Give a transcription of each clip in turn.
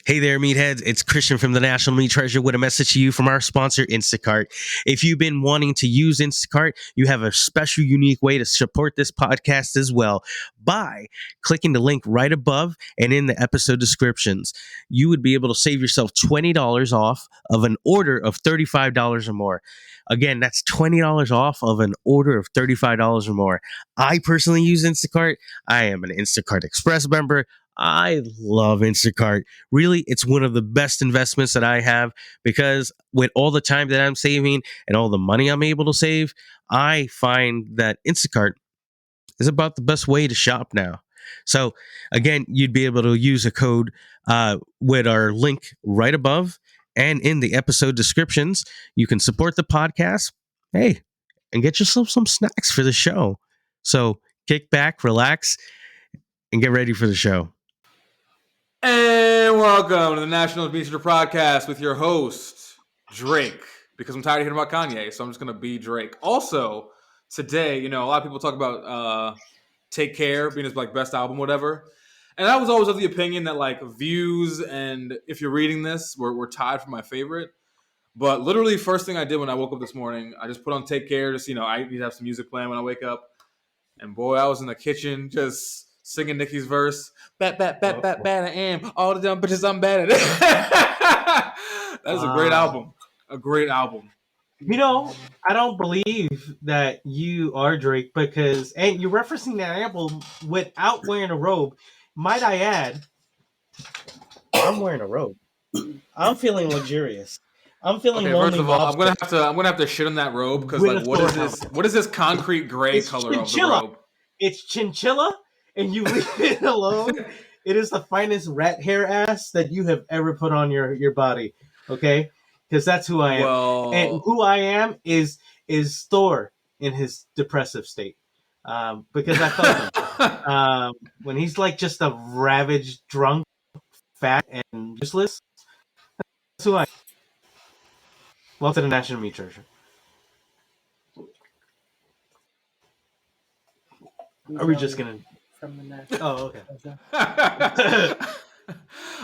Hey there, meatheads. It's Christian from the National Meat Treasure with a message to you from our sponsor, Instacart. If you've been wanting to use Instacart, you have a special, unique way to support this podcast as well by clicking the link right above and in the episode descriptions. You would be able to save yourself $20 off of an order of $35 or more. Again, that's $20 off of an order of $35 or more. I personally use Instacart. I am an Instacart Express member. I love Instacart. Really, it's one of the best investments that I have because with all the time that I'm saving and all the money I'm able to save, I find that Instacart is about the best way to shop now. So, again, you'd be able to use a code with our link right above and in the episode descriptions. You can support the podcast, hey, and get yourself some snacks for the show. So, kick back, relax, and get ready for the show. And welcome to the National Meat Treasure Podcast with your host, Drake. Because I'm tired of hearing about Kanye, so I'm just going to be Drake. Also, today, a lot of people talk about Take Care being his best album, whatever. And I was always of the opinion that Views and If You're Reading This were tied for my favorite. But literally, first thing I did when I woke up this morning, I just put on Take Care. Just, I need to have some music playing when I wake up. And boy, I was in the kitchen just singing Nicki's verse. Bad, I am. All the dumb bitches, I'm bad at it. That is a great album. A great album. I don't believe that you are Drake and you're referencing that album without wearing a robe. Might I add, I'm wearing a robe. I'm feeling luxurious. I'm feeling lonely. First of all, I'm gonna have to shit on that robe because what is this? What is this concrete gray color chinchilla. Of the robe? It's chinchilla, and you leave it alone. It is the finest rat hair ass that you have ever put on your body. Okay, because that's who I am, and who I am is Thor in his depressive state. Because I felt him when he's just a ravaged, drunk, fat, and useless. That's who I am. Welcome to the National Meat Treasure. Are we just gonna from the National? Oh, okay.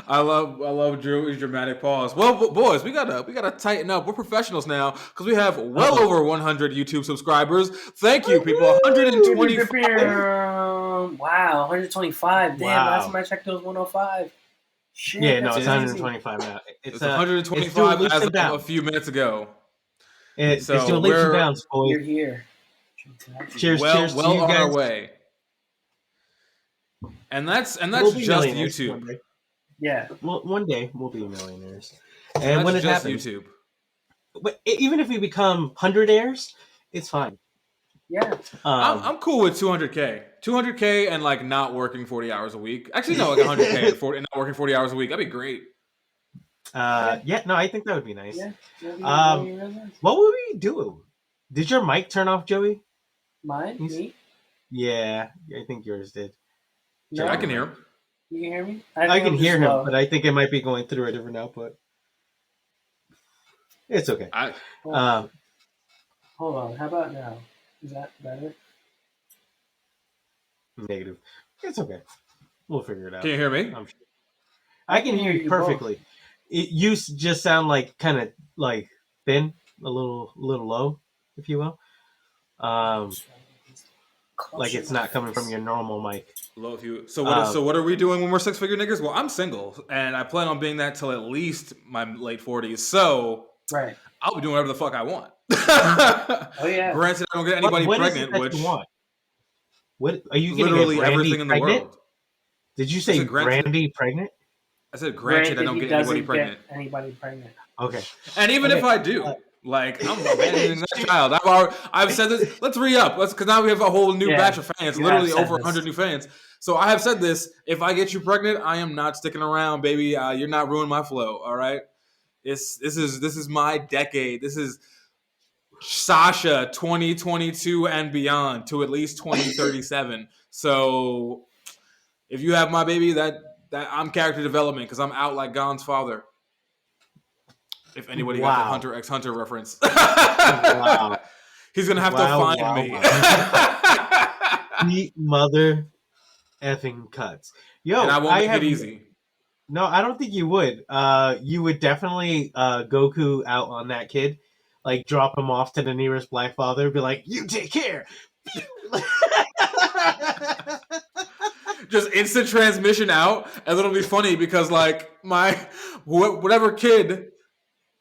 I love Drew's dramatic pause. Well, boys, we gotta tighten up. We're professionals now because we have well over 100 YouTube subscribers. Thank you, people. 125. Wow, 125. Damn, last time I checked, it was 105. Shit, yeah, no, it's 125 now. It's 125 as of a few minutes ago. It's doing leaps and bounds, boys. You're here. Cheers, well to you on guys. Our way. And that's just YouTube. Yeah. Well, one day we'll be millionaires. And when it just happens, YouTube. But even if we become 100aires, it's fine. Yeah. I'm cool with 200K. 200K and not working 40 hours a week. Actually, no, 100K and not working 40 hours a week. That'd be great. No, I think that would be nice. Yeah. What would we do? Did your mic turn off, Joey? Mine? Me? Yeah, I think yours did. No, I can hear him. You can hear me? I can hear him, but I think it might be going through a different output. It's okay. Hold on. How about now? Is that better? Negative. It's okay. We'll figure it out. Can you hear me? I can hear you perfectly. You just sound kind of thin, a little low, if you will. It's not coming from your normal mic. Low if you. So what are we doing when we're six-figure niggas? Well, I'm single, and I plan on being that till at least my late 40s. So right, I'll be doing whatever the fuck I want. Oh yeah. Granted, I don't get anybody pregnant, which you want? What are you literally everything in the world? Did you say Brandy pregnant? I said granted, I don't get anybody pregnant. Okay. And even if I do. I'm abandoning that child. I've said this. Let's re-up. Because now we have a whole new batch of fans. Literally over 100 new fans. So I have said this. If I get you pregnant, I am not sticking around, baby. You're not ruining my flow. All right. This is my decade. This is Sasha 2022 and beyond to at least 2037. So if you have my baby, that I'm character development because I'm out like Gon's father. If anybody got the Hunter x Hunter reference. Wow. He's going to have to find me. Sweet mother effing cuts. Yo, and I won't make it easy. No, I don't think you would. You would definitely Goku out on that kid, like drop him off to the nearest black father, be like, "You take care." Just instant transmission out, and it'll be funny because like whatever kid,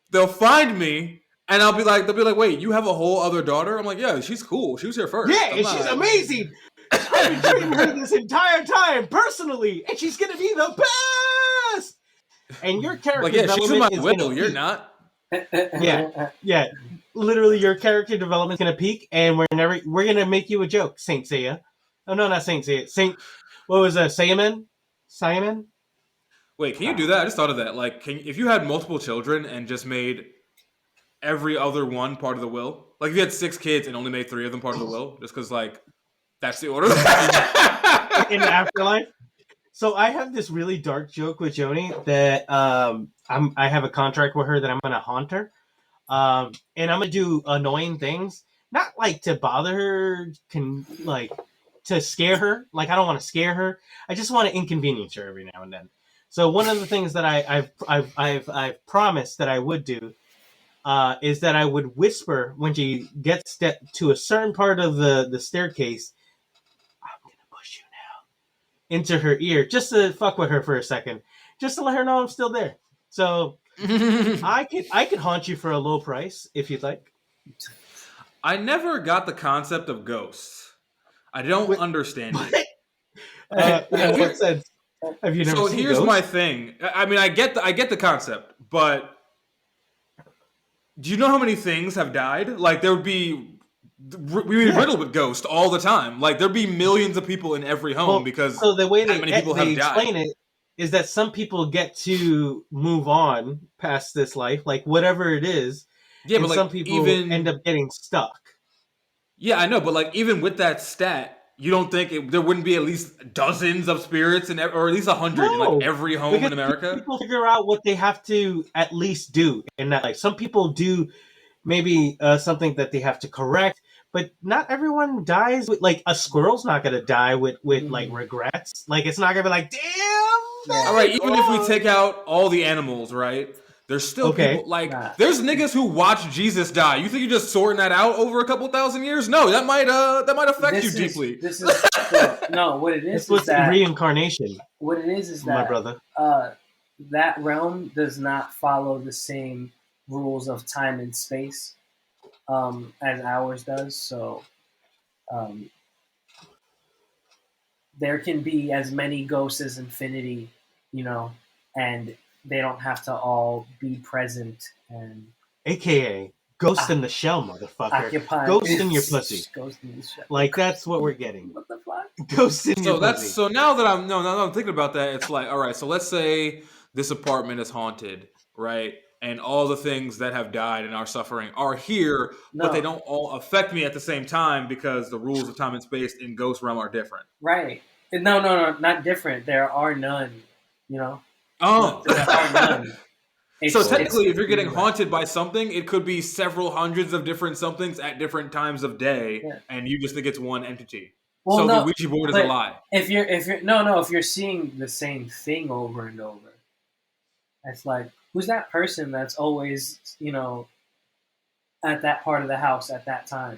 they'll find me, and they'll be like, "Wait, you have a whole other daughter?" I'm like, "Yeah, she's cool. She was here first. Yeah, and she's amazing. I've been treating her this entire time personally, and she's gonna be the best. And your character like, yeah, development she's in my will. You're not. Yeah. Literally, your character development's gonna peak, and we're gonna make you a joke, Saint Seiya. Oh no, not Saint Seiya. What was that? Saiyaman? Wait, can you do that? I just thought of that. Like, if you had multiple children and just made every other one part of the will, like if you had 6 kids and only made 3 of them part of the will, just because like that's the order in the afterlife. So I have this really dark joke with Joni that I have a contract with her that I'm gonna haunt her, and I'm gonna do annoying things, not like to bother her, to scare her. Like I don't want to scare her. I just want to inconvenience her every now and then. So one of the things that I've promised that I would do is that I would whisper when she gets to a certain part of the staircase, "I'm gonna push you now," into her ear, just to fuck with her for a second, just to let her know I'm still there. So I could haunt you for a low price if you'd like. I never got the concept of ghosts. I don't understand it. What sense? Have you never seen here's ghosts? my thing. I mean, I get the concept, but do you know how many things have died? Like there would be, we'd be riddled with ghosts all the time. Like there'd be millions of people in every home because so the way that many people they have died. explain it is that some people get to move on past this life, like whatever it is. Yeah, and but like some people end up getting stuck. Yeah, I know, but like even with that stat, you don't think there wouldn't be at least dozens of spirits or at least 100 in like every home in America? People figure out what they have to at least do in that life. Some people do maybe something that they have to correct, but not everyone dies with, like, a squirrel's not going to die with like regrets. Like it's not going to be like, damn. All right, even if we take out all the animals, right? There's still people like there's niggas who watch Jesus die. You think you're just sorting that out over a couple thousand years? No, that might affect you deeply. This is no. What it is is that reincarnation. What it is that my brother. That realm does not follow the same rules of time and space as ours does. So there can be as many ghosts as infinity, and they don't have to all be present and AKA ghost in the shell, motherfucker. Ghost in your pussy. Ghost in the shell. Like that's what we're getting. What the fuck? Ghost in your pussy. So now that I'm thinking about that, it's like, all right, so let's say this apartment is haunted, right? And all the things that have died and are suffering are here, but they don't all affect me at the same time because the rules of time and space in Ghost Realm are different. Right. No, not different. There are none, Oh. There are none. So technically, if you're getting haunted by something, it could be several hundreds of different somethings at different times of day, and you just think it's one entity. Well, so the Ouija board is a lie. If you're seeing the same thing over and over, it's like, who's that person that's always, at that part of the house at that time?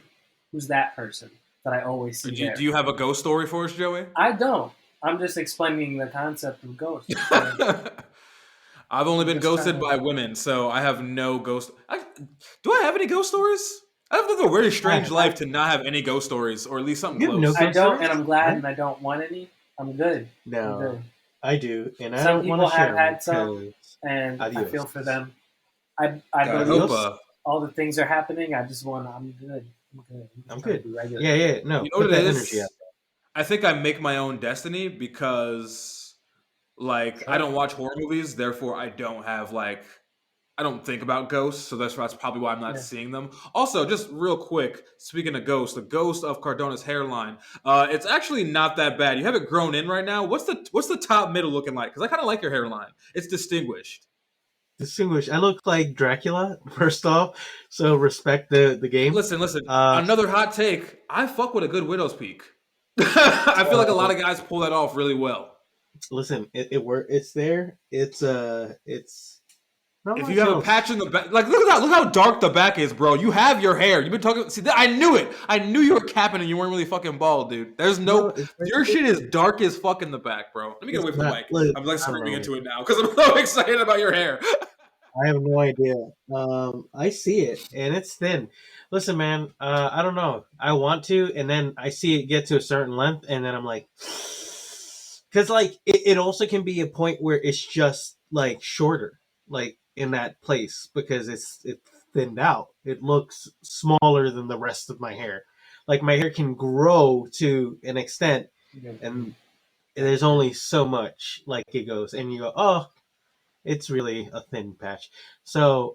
Who's that person that I always see there? Do you have a ghost story for us, Joey? I don't. I'm just explaining the concept of ghosts. I've only been ghosted by women, so I have no ghost. Do I have any ghost stories? I have lived a very strange life to not have any ghost stories, or at least something close. I don't, and I'm glad, and I don't want any. I'm good. No, I'm good. I do, and I some don't want to share. Some people have had some, and I feel for them. I believe all the things are happening. I just want. I'm good. I'm good. Yeah. No, you know what it is? I think I make my own destiny because, like, I don't watch horror movies. Therefore, I don't have I don't think about ghosts. So that's probably why I'm not seeing them. Also, just real quick, speaking of ghosts, the ghost of Cardona's hairline. It's actually not that bad. You have it grown in right now. What's the top middle looking like? Because I kind of like your hairline. It's distinguished. I look like Dracula, first off, so respect the game. Listen. Another hot take. I fuck with a good widow's peak. I feel like a lot of guys pull that off really well. Listen, it's there. It's not If much you have a else. patch in the back, like look at that, look how dark the back is, bro. You have your hair. You've been talking. See, I knew it. I knew you were capping and you weren't really fucking bald, dude. There's no. Your shit is dark as fuck in the back, bro. Let me get away from the mic. Look, I'm like screaming into it now because I'm so excited about your hair. I have no idea. I see it, and it's thin. Listen, man, I don't know. I want to, and then I see it get to a certain length, and then I'm like, because like it also can be a point where it's just like shorter, like in that place because it's thinned out. It looks smaller than the rest of my hair. Like my hair can grow to an extent, and there's only so much like it goes, and you go, oh, it's really a thin patch. So,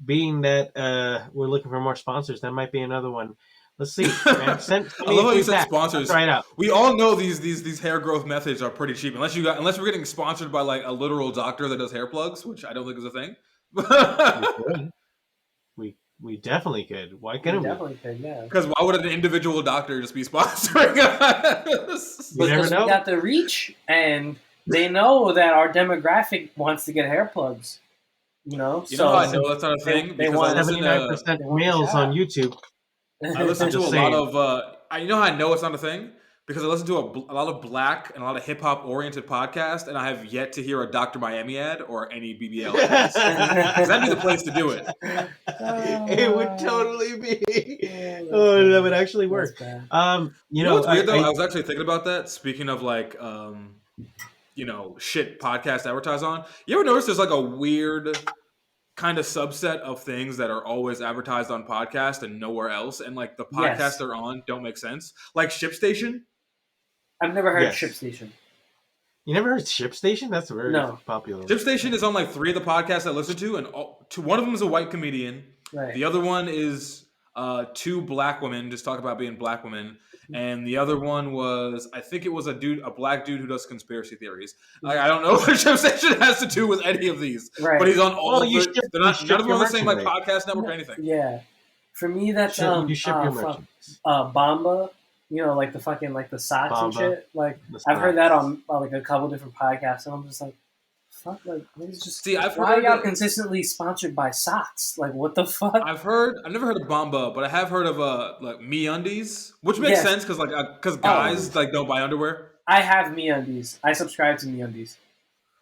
being that we're looking for more sponsors, that might be another one. Let's see. Man. Send I love how you said pack. sponsors. Try it out. We all know these hair growth methods are pretty cheap, unless we're getting sponsored by like a literal doctor that does hair plugs, which I don't think is a thing. We definitely could. Why couldn't we? Definitely could, yeah. Because why would an individual doctor just be sponsoring us? You never know. We got the reach, and they know that our demographic wants to get hair plugs. You know how I know that's not a thing? They want 79% males on YouTube. I listen to a lot of. You know how I know it's not a thing? Because I listen to a lot of black and a lot of hip hop oriented podcasts, and I have yet to hear a Dr. Miami ad or any BBL ads. That'd be the place to do it. It would totally be. Oh, that would actually work. You know what's weird though? I was actually thinking about that. Speaking of like, shit podcast advertise on. You ever notice there's like a weird kind of subset of things that are always advertised on podcast and nowhere else, and like the podcasts they're on don't make sense. Like ShipStation. I've never heard ShipStation. You never heard ShipStation? That's very popular. ShipStation is on like 3 of the podcasts I listen to, and one of them is a white comedian. Right. The other one is 2 black women just talk about being black women. And the other one was, I think it was a black dude who does conspiracy theories. Like, I don't know what ShipStation has to do with any of these, but he's on all of them. They're not none of them on the same like podcast network or anything. Yeah, for me that's Bamba. You know, like the fucking like the socks and shit. Like I've heard that on like a couple different podcasts, and I'm just like, fuck, like it's just. See, why are y'all consistently sponsored by socks? Like, what the fuck? I've never heard of Bamba, but I have heard of like MeUndies, which makes sense because guys like don't buy underwear. I have MeUndies. I subscribe to MeUndies.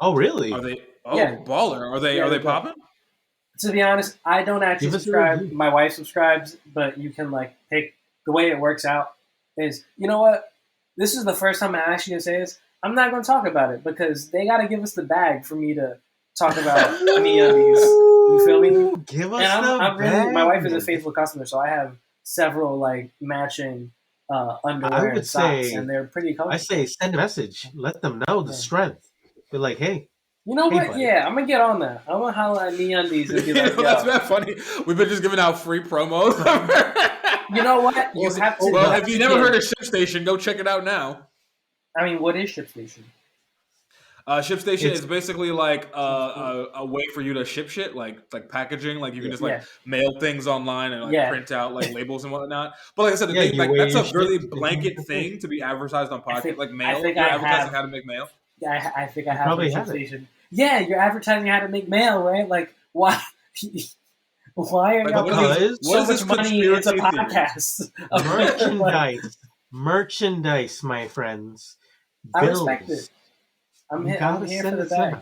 Oh, really? Are they? Oh, baller. Are they popping? To be honest, I don't actually subscribe. My wife subscribes, but you can like pick the way it works out. Is, you know what? This is the first time I'm actually gonna say this. I'm not gonna talk about it because they gotta give us the bag for me to talk about MeUndies. You feel me? Give us I'm really, my wife is a faithful customer, so I have several like matching underwear and socks, and they're pretty comfortable. I say send a message. Let them know the strength. Be like, hey. You know what? Buddy. Yeah, I'm gonna get on that. I'm gonna holler at MeUndies and be like, that's not funny. We've been just giving out free promos. You know what? You have to. Well, if you never heard of ShipStation, go check it out now. I mean, what is ShipStation? ShipStation is basically like a way for you to ship shit, like packaging. Like you can just like mail things online and like print out like labels and whatnot. But like I said, the thing, like, that's a really blanket thing to be advertised on podcast. Like mail, you're advertising how to make mail. I think I have ShipStation. Yeah, you're advertising how to make mail, right? Like why? Why are y'all so much money into podcasts? Merchandise, my friends. I respect it. I'm here for the bag.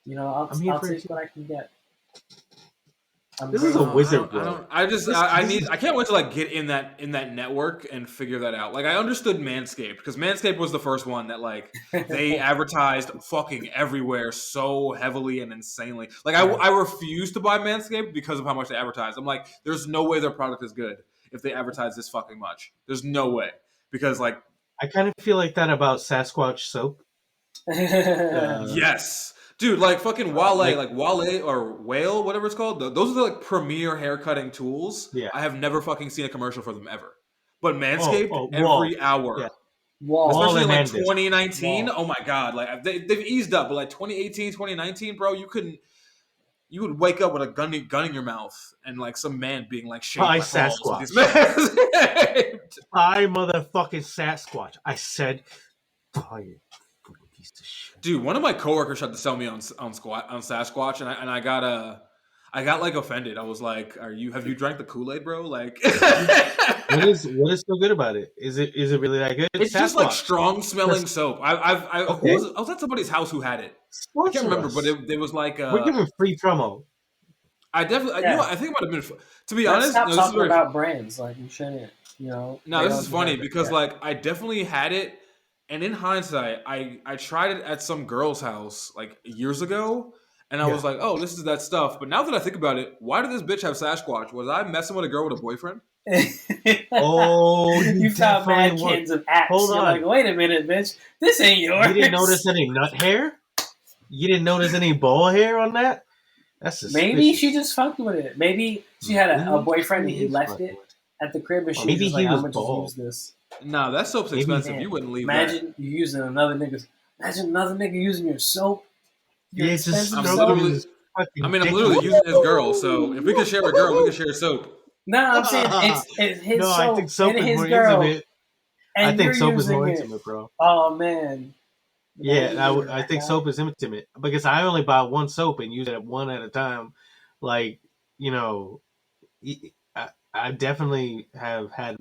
You know, I'll take what I can get. This is a wizard, bro. I can't wait to like get in that network and figure that out. Like I understood Manscaped because Manscaped was the first one that like they advertised fucking everywhere so heavily and insanely. Like I refuse to buy Manscaped because of how much they advertise. I'm like, there's no way their product is good if they advertise this fucking much. There's no way because like I kind of feel like that about Sasquatch soap. Yes. Dude, like fucking Wale or Whale, whatever it's called. Those are the like premier haircutting tools. Yeah. I have never fucking seen a commercial for them ever. But Manscaped every hour. Yeah. Especially in like 2019. Oh my god, like they've eased up, but like 2018, 2019, bro, you couldn't. you would wake up with a gun in your mouth and like some man being like shaped By like Sasquatch. I motherfucking Sasquatch. I said, oh, you fucking piece of shit. Dude, one of my coworkers tried to sell me on Sasquatch, and I got like offended. I was like, have you drank the Kool-Aid, bro? Like, what is so good about it? Is it really that good? It's just like strong smelling soap. I was at somebody's house who had it. I can't remember, but it was like we're giving free promo. I definitely, I think it might have been. To be honest, stop talking about brands. Like you shouldn't. No, this is funny because like I definitely had it. And in hindsight, I tried it at some girl's house like years ago, and I was like, "Oh, this is that stuff." But now that I think about it, why did this bitch have Sasquatch? Was I messing with a girl with a boyfriend? Oh, you found mad cans of apps. Hold on. You're like, wait a minute, bitch. This ain't yours. You didn't notice any nut hair? You didn't notice any ball hair on that? That's suspicious. Maybe she just fucked with it. Maybe she had a boyfriend and he left it at the crib, and she was just like, "I'm gonna just use this." No, that soap's expensive. You wouldn't leave Imagine you using another nigga's. Imagine another nigga using your soap. I'm literally using his girl. So if we can share a girl, we can share soap. No, I'm saying it's his soap. I think soap and is his more girl. intimate. I think soap is more intimate, bro. Oh man. Yeah, I think soap is intimate because I only buy one soap and use it one at a time. Like, I definitely have had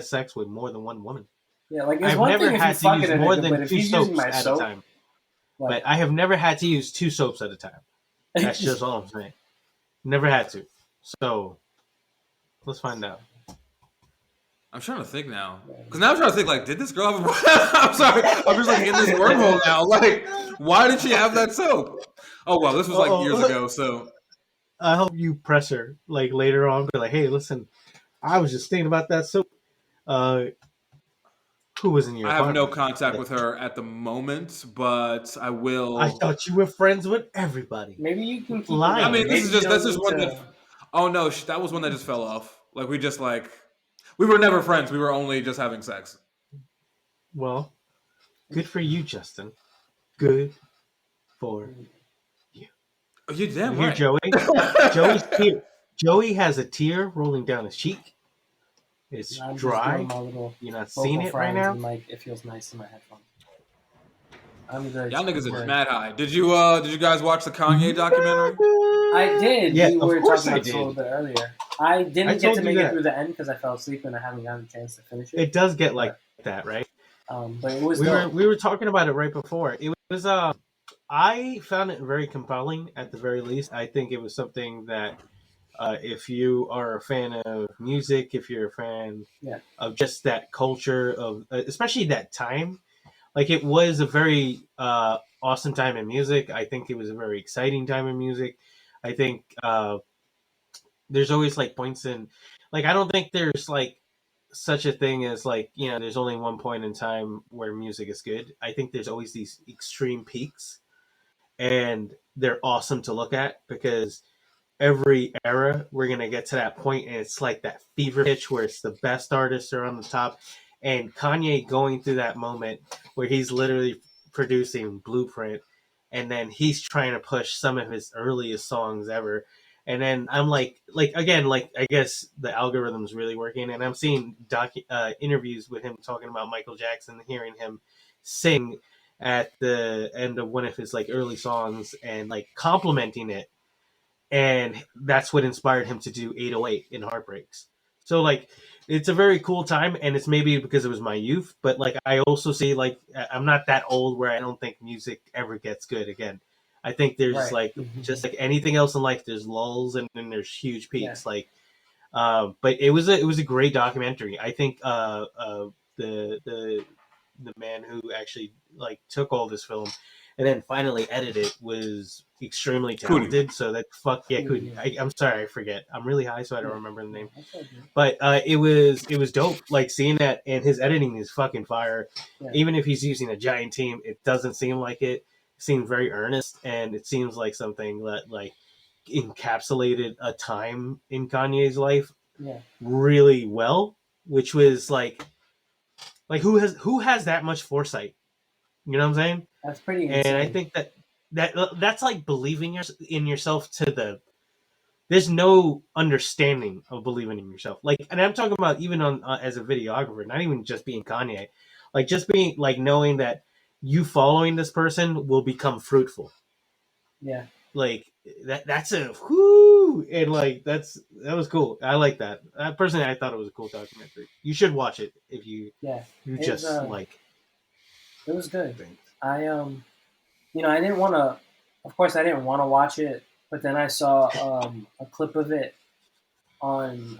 sex with more than one woman. Yeah, like I've never had to use more than 2 soaps at a time. But I have never had to use 2 soaps at a time. That's just all I'm saying. Never had to. So let's find out. I'm trying to think now, because now I'm trying to think like, did this girl have a? I'm sorry, I'm just like in this wormhole now. Like, why did she have that soap? Oh well, this was like years ago. So I hope you press her like later on, be like, hey, listen, I was just thinking about that soap. Who was in your apartment? I have no contact with her at the moment, but I will. I thought you were friends with everybody. Maybe you can keep lying. I mean, that's just one that. Oh no, that was one that just fell off. Like we were never friends. We were only just having sex. Well, good for you, Justin. Good for you. Oh, you're damn right. Here, Joey. Joey has a tear rolling down his cheek. It's dry. You're not seeing it right now. It feels nice in my headphones. Y'all niggas are mad high. Did you guys watch the Kanye documentary? I did. Yeah, we were talking about it a little bit earlier. I didn't get to make it through the end because I fell asleep and I haven't gotten a chance to finish it. It does get like that, right? But it was. We were talking about it right before. It was. I found it very compelling. At the very least, I think it was something that. If you are a fan of music, if you're a fan of just that culture of, especially that time, like it was a very awesome time in music. I think it was a very exciting time in music. I think there's always like points in, like I don't think there's like such a thing as like there's only one point in time where music is good. I think there's always these extreme peaks, and they're awesome to look at because. Every era we're gonna get to that point and it's like that fever pitch where it's the best artists are on the top, and Kanye going through that moment where he's literally producing Blueprint and then he's trying to push some of his earliest songs ever, and then I'm like again, like I guess the algorithm's really working, and I'm seeing interviews with him talking about Michael Jackson, hearing him sing at the end of one of his like early songs and like complimenting it. And that's what inspired him to do 808 in Heartbreaks. So, like, it's a very cool time, and it's maybe because it was my youth, but, like, I also see, like, I'm not that old where I don't think music ever gets good again. I think there's, like, just like anything else in life, there's lulls and then there's huge peaks. Yeah. Like, but it was a great documentary. I think the man who actually, like, took all this film and then finally edited was extremely talented. Coody. So that Coody. I'm sorry, I forget. I'm really high, so I don't remember the name. But it was dope. Like seeing that, and his editing is fucking fire. Yeah. Even if he's using a giant team, it doesn't seem like it. It seems very earnest, and it seems like something that like encapsulated a time in Kanye's life really well. Which was like who has that much foresight? You know what I'm saying? That's pretty insane. And I think that that's like believing in yourself to the. There's no understanding of believing in yourself. Like, and I'm talking about even on as a videographer, not even just being Kanye, like just being like knowing that you following this person will become fruitful. Yeah. Like that's a whoo, and like that was cool. I like that. Personally, I thought it was a cool documentary. You should watch it if you just like. It was good. Things. I I didn't want to. Of course, I didn't want to watch it, but then I saw a clip of it on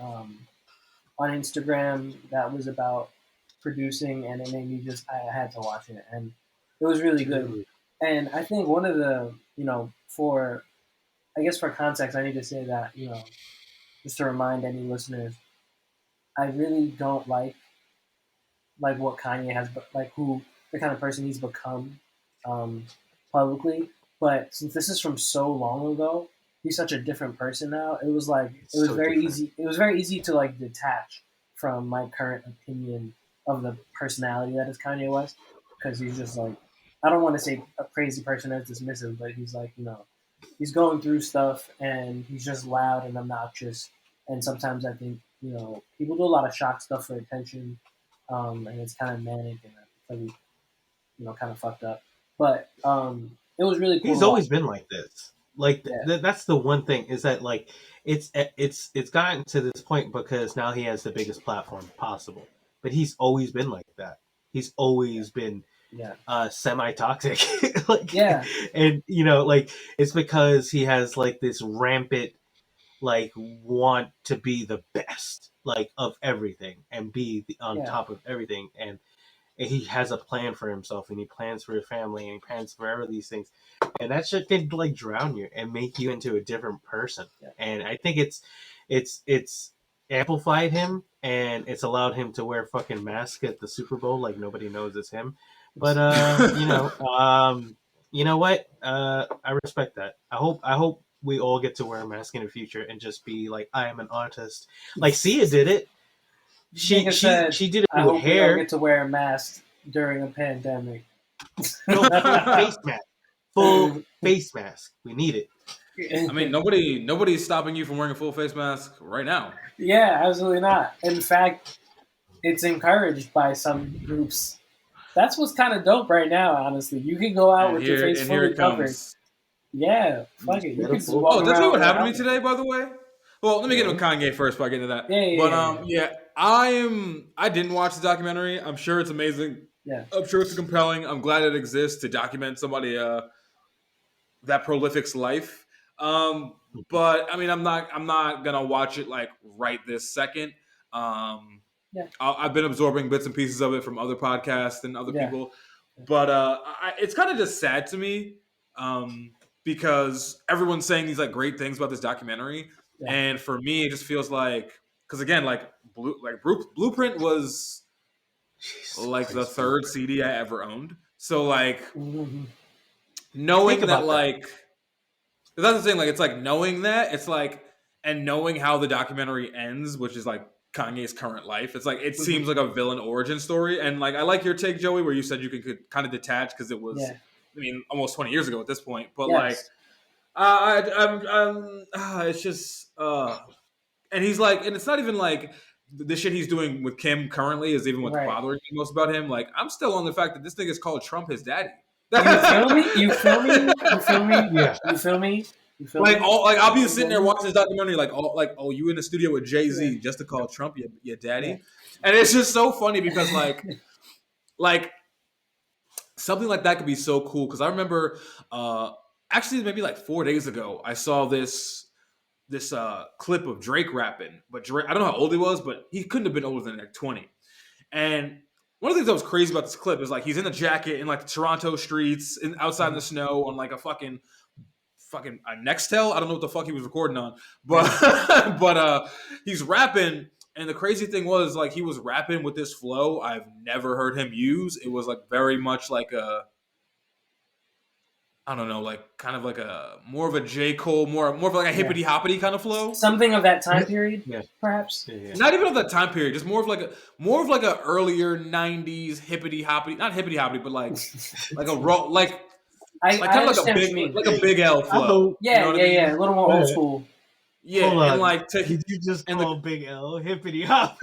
Instagram that was about producing, and it made me I had to watch it, and it was really good. And I think one of the for context, I need to say that just to remind any listeners, I really don't like what Kanye has, like who the kind of person he's become publicly. But since this is from so long ago, he's such a different person now. It was very easy. It was very easy to like detach from my current opinion of the personality that is Kanye West, because he's just like, I don't want to say a crazy person that's dismissive, but he's like, he's going through stuff and he's just loud and obnoxious. And sometimes I think people do a lot of shock stuff for attention. And it's kind of manic and really, kind of fucked up. But it was really cool. He's always been like this. Like that's the one thing is that like it's gotten to this point because now he has the biggest platform possible. But he's always been like that. He's always been semi-toxic. Like, and like it's because he has like this rampant like want to be the best like of everything and be on top of everything, and he has a plan for himself and he plans for his family and he plans for these things, and that shit can like drown you and make you into a different person. And I think it's amplified him and it's allowed him to wear fucking mask at the Super Bowl like nobody knows it's him. But you know what, I respect that. I hope we all get to wear a mask in the future and just be like, I am an artist. Like Sia did it. She did it I with hope hair. We don't get to wear a mask during a pandemic. No, face mask. Full face mask. We need it. I mean, nobody's stopping you from wearing a full face mask right now. Yeah, absolutely not. In fact, it's encouraged by some groups. That's what's kind of dope right now, honestly. You can go out with your face fully covered. Yeah, fuck it. You can just walk that's what happened to me today, by the way. Well, let me get into Kanye first before I get into that. I didn't watch the documentary. I'm sure it's amazing. Yeah. I'm sure it's compelling. I'm glad it exists to document somebody that prolific's life. But I mean, I'm not gonna watch it like right this second. I've been absorbing bits and pieces of it from other podcasts and other people, but it's kind of just sad to me because everyone's saying these like great things about this documentary, and for me, it just feels like, because again, like Blueprint was like the third CD I ever owned, so like knowing that like. That's the thing, like it's like knowing that, it's like, and knowing how the documentary ends, which is like Kanye's current life. It's like it seems like a villain origin story, and like I like your take, Joey, where you said you could kind of detach because it was, I mean, almost 20 years ago at this point. But like, it's just, and he's like, and it's not even like the shit he's doing with Kim currently is even what's bothering me most about him. Like, I'm still on the fact that this thing is called Trump his daddy. You feel me? Yeah. You feel me? Like I'll be sitting there watching this documentary, you in the studio with Jay-Z just to call Trump your daddy, and it's just so funny because like something like that could be so cool. Because I remember actually maybe like 4 days ago I saw this clip of Drake rapping, but Drake, I don't know how old he was, but he couldn't have been older than like 20, and one of the things that was crazy about this clip is like he's in a jacket in like the Toronto streets and outside in the snow on like a fucking a Nextel. I don't know what the fuck he was recording on, but he's rapping, and the crazy thing was like he was rapping with this flow I've never heard him use. It was like very much like a, I don't know, like kind of like a more of a J. Cole, more of like a hippity hoppity kind of flow. Something of that time period, perhaps. Yeah. Not even of that time period, just more of like a earlier '90s hippity hoppity, not hippity hoppity, but like a I kind of understand what you mean. like a Big L flow. Yeah, you know what I mean? A little more old school. Yeah, Hold on. and like Did you just call Big L hippity hop?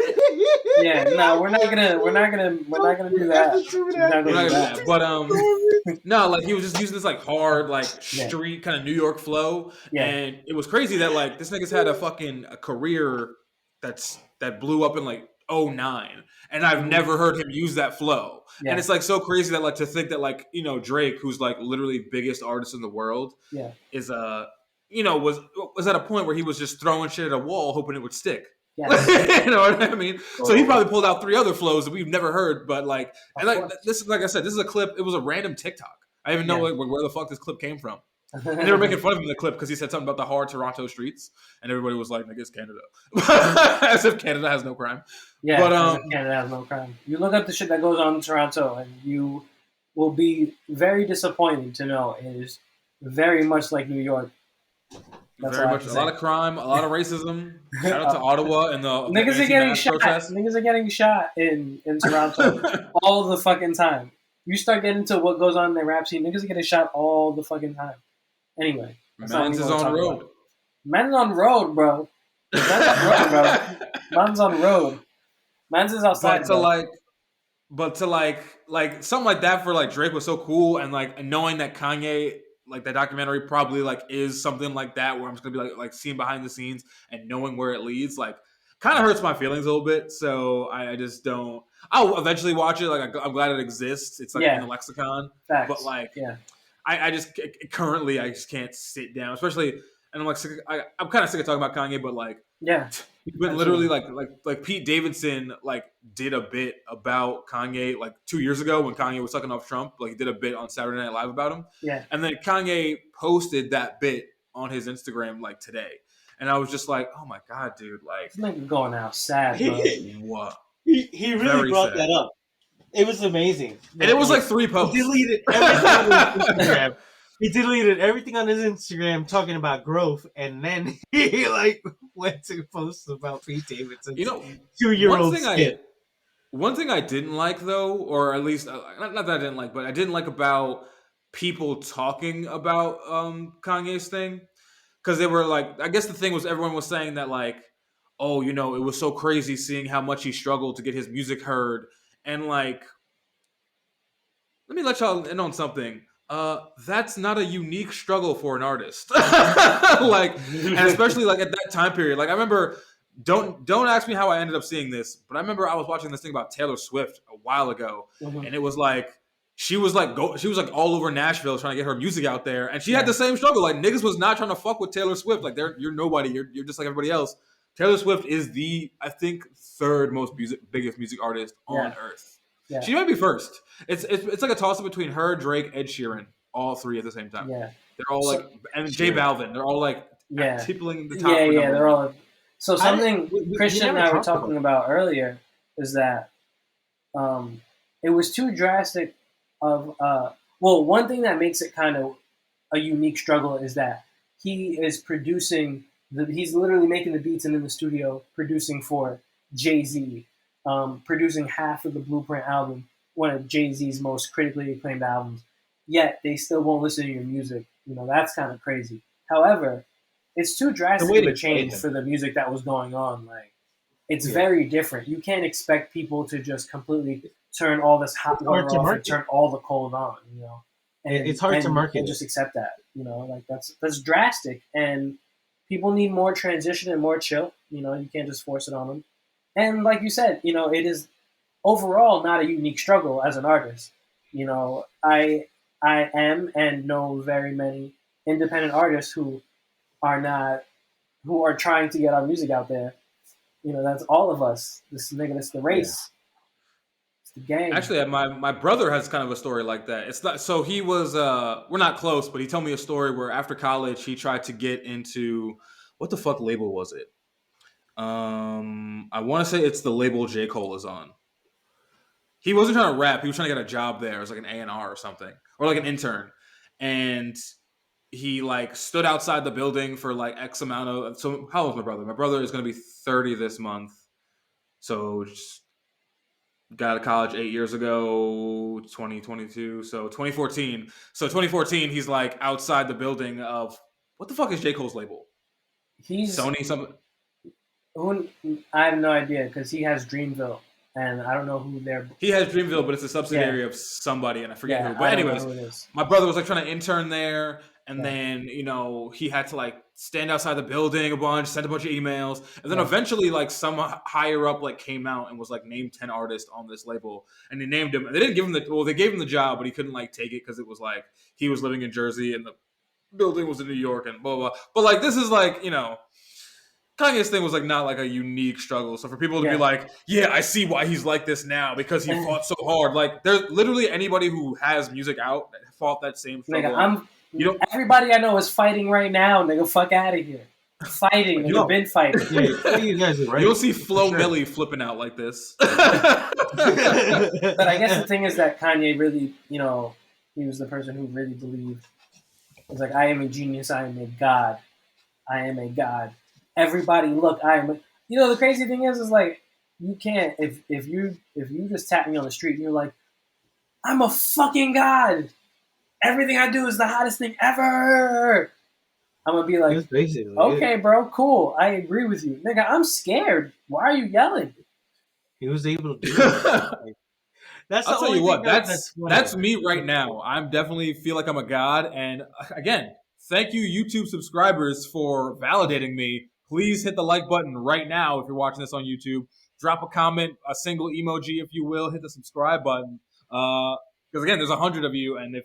Yeah, no, we're not gonna do that. We're not gonna do that. But no, like he was just using this like hard like street kind of New York flow, and it was crazy that like this nigga's had a career that blew up in like '09, and I've never heard him use that flow. And it's like so crazy that like to think that like Drake, who's like literally biggest artist in the world, is was at a point where he was just throwing shit at a wall hoping it would stick. Yes. You know what I mean? So he probably pulled out 3 other flows that we've never heard, but like, and like this, like I said, this is a clip. It was a random TikTok. I didn't even know like, where the fuck this clip came from. And they were making fun of him in the clip because he said something about the hard Toronto streets, and everybody was like, "Nigga, it's Canada," as if Canada has no crime. Yeah, but Canada has no crime. You look up the shit that goes on in Toronto, and you will be very disappointed to know it is very much like New York. That's very much a lot of crime, a lot of racism. Shout out to Ottawa and the niggas are getting shot. Protests. Niggas are getting shot in Toronto all the fucking time. You start getting into what goes on in the rap scene, niggas are getting shot all the fucking time. Anyway, man's is on road. Man's on road, bro. Man's on road, bro. Man's on road. Man's is outside. But to like something like that for like Drake was so cool, and like knowing that Kanye, like that documentary probably like is something like that where I'm just gonna be like seeing behind the scenes and knowing where it leads, like kind of hurts my feelings a little bit. So I just don't. I'll eventually watch it. Like I'm glad it exists. It's like in the lexicon. Facts. But like I just currently I just can't sit down, especially. And I'm like I'm kind of sick of talking about Kanye, but like but literally like Pete Davidson like did a bit about Kanye like 2 years ago when Kanye was sucking off Trump. Like he did a bit on Saturday Night Live about him. Yeah. And then Kanye posted that bit on his Instagram like today. And I was just like, oh my God, dude. Like this nigga going out sad, bro. What? He really brought that up. It was amazing. And it was like 3 posts. He deleted everything on his Instagram. He deleted everything on his Instagram talking about growth, and then he like went to post about Pete Davidson. 2-year-old skit. One thing I didn't like though, or at least not that I didn't like, but I didn't like about people talking about Kanye's thing, because they were like, I guess the thing was everyone was saying that like, oh, it was so crazy seeing how much he struggled to get his music heard, and like, let me let y'all in on something. That's not a unique struggle for an artist. Like, and especially like at that time period. Like I remember, don't ask me how I ended up seeing this, but I remember I was watching this thing about Taylor Swift a while ago, and it was like she was like all over Nashville trying to get her music out there, and she had the same struggle. Like niggas was not trying to fuck with Taylor Swift. Like you're nobody. You're just like everybody else. Taylor Swift is I think 3rd most biggest music artist on earth. Yeah. She might be first. It's like a toss up between her, Drake, Ed Sheeran, all 3 at the and they're all like, and J Balvin. They're all like tippling the top. Yeah, they're all. So something Christian and I were talking about earlier is that it was too drastic of one thing that makes it kind of a unique struggle is that he is producing he's literally making the beats and in the studio producing for Jay-Z. Producing half of the Blueprint album, one of Jay-Z's most critically acclaimed albums, yet they still won't listen to your music. That's kind of crazy. However, it's too drastic of a change for the music that was going on. Like, it's very different. You can't expect people to just completely turn all this hot water off and turn all the cold on. And it's hard to market and just accept that. Like that's drastic, and people need more transition and more chill. You can't just force it on them. And like you said, it is overall not a unique struggle as an artist. I am and know very many independent artists who are trying to get our music out there. That's all of us. This the race. Yeah. It's the game. Actually, my brother has kind of a story like that. It's not so he was we're not close, but he told me a story where after college he tried to get into what the fuck label was it? I want to say it's the label J. Cole is on. He wasn't trying to rap. He was trying to get a job there. It was like an A&R or something, or like an intern. And he like stood outside the building for like X amount of. So how old is my brother? My brother is going to be 30 this month. So just got out of college 8 years ago, 2022, so 2014. So 2014, he's like outside the building of what the fuck is J. Cole's label? He's Sony something. I have no idea because he has Dreamville, and I don't know who they're. He has Dreamville, but it's a subsidiary of somebody, and I forget who. But anyways, my brother was like trying to intern there, and then he had to like stand outside the building a bunch, send a bunch of emails, and then eventually like some higher up like came out and was like named 10 artists on this label, and they named him. They didn't give him they gave him the job, but he couldn't like take it because it was like he was living in Jersey and the building was in New York and blah blah. But like this is like Kanye's thing was like not like a unique struggle. So for people to be like, yeah, I see why he's like this now because he fought so hard. Like there's literally anybody who has music out that fought that same struggle. Nigga, everybody I know is fighting right now. Nigga, fuck out of here. Fighting. You've been fighting. You guys are right. You'll see Flo Milli flipping out like this. But I guess the thing is that Kanye really, he was the person who really believed. It's like, I am a genius. I am a god. I am a god. Everybody, look, I am. The crazy thing is like you can't if you just tap me on the street and you're like, I'm a fucking god. Everything I do is the hottest thing ever. I'm gonna be like, okay, bro, cool. I agree with you, nigga. I'm scared. Why are you yelling? He was able to do it. I'll tell you what. That's me right now. I'm definitely feel like I'm a god. And again, thank you, YouTube subscribers, for validating me. Please hit the like button right now if you're watching this on YouTube. Drop a comment, a single emoji if you will. Hit the subscribe button. Because again, there's 100 of you, and if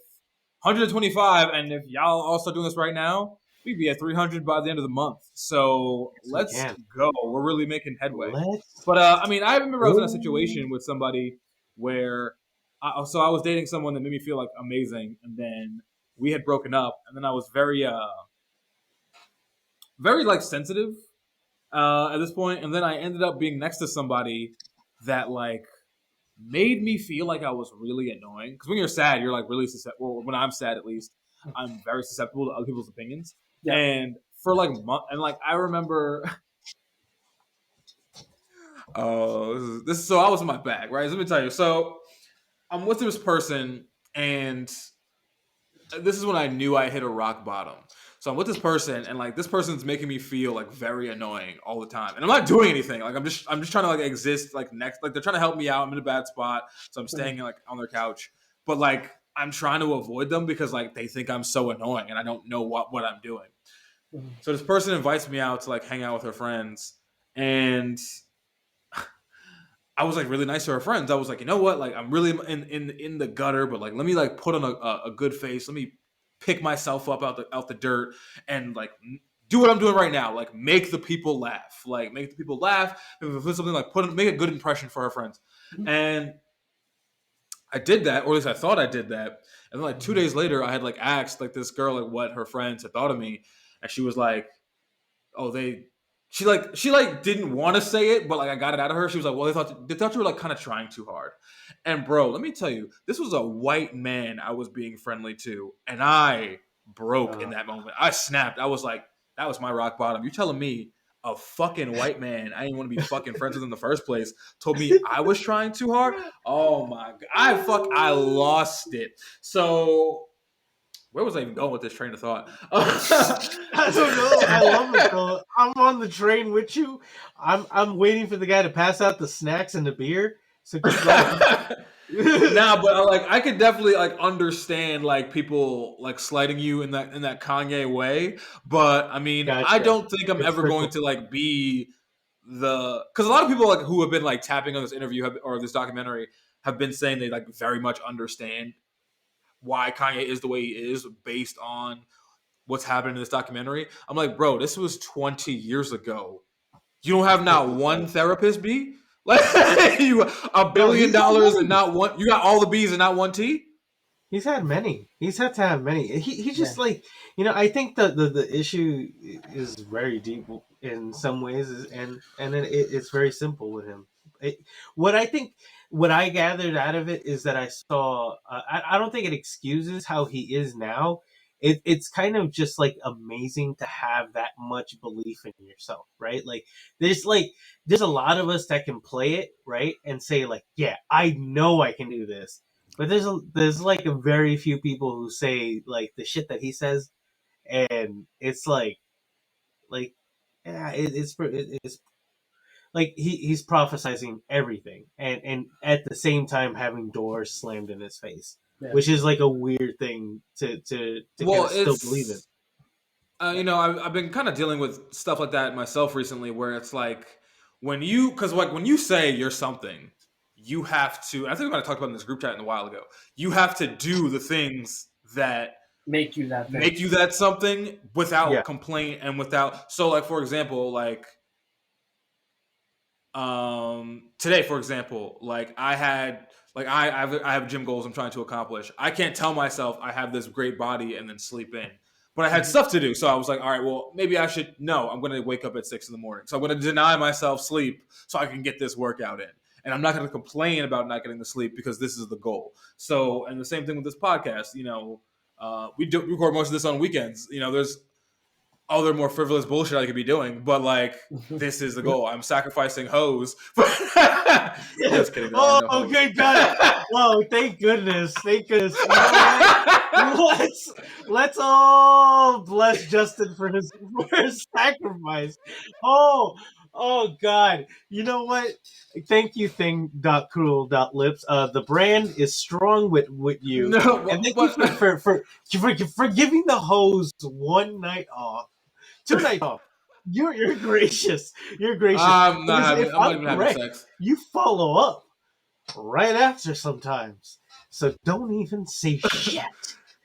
125, and if y'all all start doing this right now, we'd be at 300 by the end of the month. So let's go. We're really making headway. But I remember I was in a situation with somebody where I was dating someone that made me feel like amazing, and then we had broken up, and then I was very like sensitive at this point, and then I ended up being next to somebody that like made me feel like I was really annoying. Because when you're sad, you're like really susceptible. When I'm sad, at least, I'm very susceptible to other people's opinions. Yeah. And for like and like I remember, this is so I was in my bag, right? Let me tell you. So I'm with this person, and this is when I knew I hit a rock bottom. So I'm with this person, and like this person's making me feel like very annoying all the time, and I'm not doing anything. Like I'm just trying to like exist like next. Like they're trying to help me out. I'm in a bad spot, so I'm staying like on their couch. But like I'm trying to avoid them because like they think I'm so annoying, and I don't know what I'm doing. So this person invites me out to like hang out with her friends, and I was like really nice to her friends. I was like, you know what? Like I'm really in the gutter, but like let me like put on a good face. Let me pick myself up out the dirt and like do what I'm doing right now. Like make the people laugh. Like make the people laugh. If something like make a good impression for her friends. And I did that, or at least I thought I did that. And then like 2 days later, I had like asked like this girl like what her friends had thought of me, and she was like, "Oh, she didn't want to say it, but like I got it out of her. She was like, "Well, they thought you were like kind of trying too hard." And bro, let me tell you, this was a white man I was being friendly to, and I broke in that moment. I snapped. I was like, that was my rock bottom. You telling me a fucking white man I didn't want to be fucking friends with in the first place told me I was trying too hard? Oh my god. I lost it. So where was I even going with this train of thought? I don't know. I love it though. I'm on the train with you. I'm waiting for the guy to pass out the snacks and the beer. So keep going. Nah, but like I could definitely like understand like people like slighting you in that Kanye way. But I mean, gotcha. I don't think I'm ever going to like be because a lot of people like who have been like tapping on this interview or this documentary have been saying they like very much understand why Kanye is the way he is based on what's happening in this documentary. I'm like, bro, this was 20 years ago. You don't have not one therapist, B? Like you $1 billion and not one. You got all the B's and not one T. He's had many. He's had to have many. He's just like I think the issue is very deep in some ways, and then it's very simple with him. What I gathered out of it is that I saw. I don't think it excuses how he is now. it's kind of just like amazing to have that much belief in yourself, right? Like there's a lot of us that can play it, right, and say like, yeah, I know I can do this. But there's like a very few people who say like the shit that he says, and it's like yeah, it's like he's prophesizing everything, and at the same time having doors slammed in his face, which is like a weird thing to kind of still believe in. I've been kind of dealing with stuff like that myself recently, where it's like when you say you're something, you have to. I think we might have talked about it in this group chat a while ago. You have to do the things that make you that thing. Make you that something without complaint and without. So, like for example, like today, for example, like I have gym goals I'm trying to accomplish. I can't tell myself I have this great body and then sleep in. But I had stuff to do, so I was like, all right, well, maybe I should. No, I'm going to wake up at 6 a.m. So I'm going to deny myself sleep so I can get this workout in. And I'm not going to complain about not getting the sleep because this is the goal. So, and the same thing with this podcast. We do record most of this on weekends. There's other more frivolous bullshit I could be doing, but like this is the goal. I'm sacrificing hoes. Just kidding. Oh, good God! Whoa! Thank goodness! Thank goodness! Let's all bless Justin for his sacrifice. Oh God! You know what? Thank you, thing.cruel.lips. The brand is strong with you, and thank you for giving the hoes 1 night off. 2 nights off. You're gracious. You're gracious. I'm not even having sex. You follow up right after sometimes. So don't even say shit.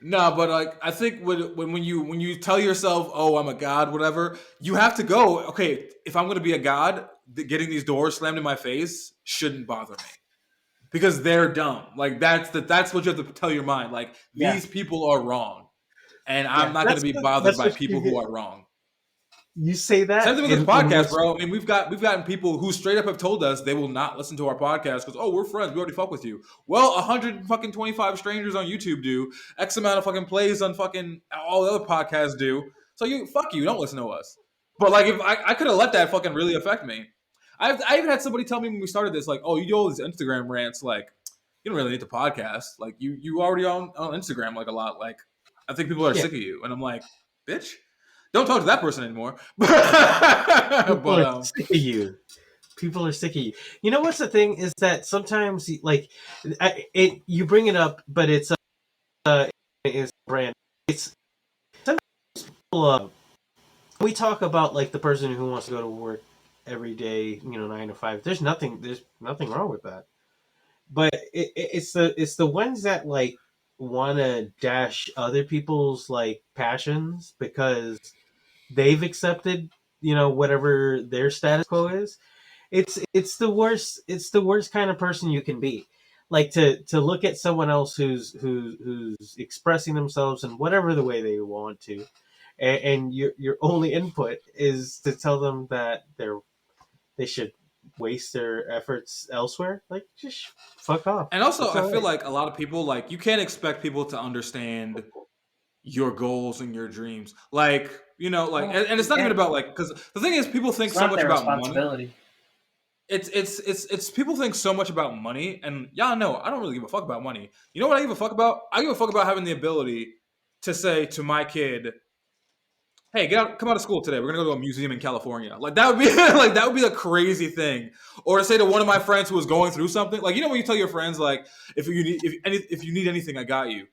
No, but like I think when you tell yourself, "Oh, I'm a god," whatever, you have to go. Okay, if I'm going to be a god, getting these doors slammed in my face shouldn't bother me because they're dumb. Like that's what you have to tell your mind. Like these people are wrong, and I'm not going to be bothered by people who are wrong. You say that. Same thing with this podcast, bro. I mean, we've gotten people who straight up have told us they will not listen to our podcast because, oh, we're friends. We already fuck with you. Well, 125 strangers on YouTube do. X amount of fucking plays on fucking all the other podcasts do. So fuck you. Don't listen to us. But like, if I could have let that fucking really affect me. I even had somebody tell me when we started this, like, oh, you do all these Instagram rants, like, you don't really need the podcast. Like, you already on Instagram like a lot. Like, I think people are sick of you, and I'm like, bitch. Don't talk to that person anymore. People are sick of you. People are sick of you. You know what's the thing is that sometimes, like, you bring it up, but it's brand. It's sometimes people, we talk about like the person who wants to go to work every day, 9 to 5. There's nothing wrong with that. But it's the ones that like want to dash other people's like passions because they've accepted, whatever their status quo is. It's the worst. It's the worst kind of person you can be. Like to look at someone else who's expressing themselves in whatever the way they want to, and your only input is to tell them that they should waste their efforts elsewhere. Like, just fuck off. And also, I feel like a lot of people, like, you can't expect people to understand your goals and your dreams. Like, and it's not even about, like, because the thing is, people think so much about money. It's people think so much about money, and y'all know, I don't really give a fuck about money. You know what I give a fuck about? I give a fuck about having the ability to say to my kid, hey, come out of school today. We're gonna go to a museum in California. Like that would be that would be a crazy thing. Or to say to one of my friends who was going through something, like when you tell your friends like if you need anything, I got you.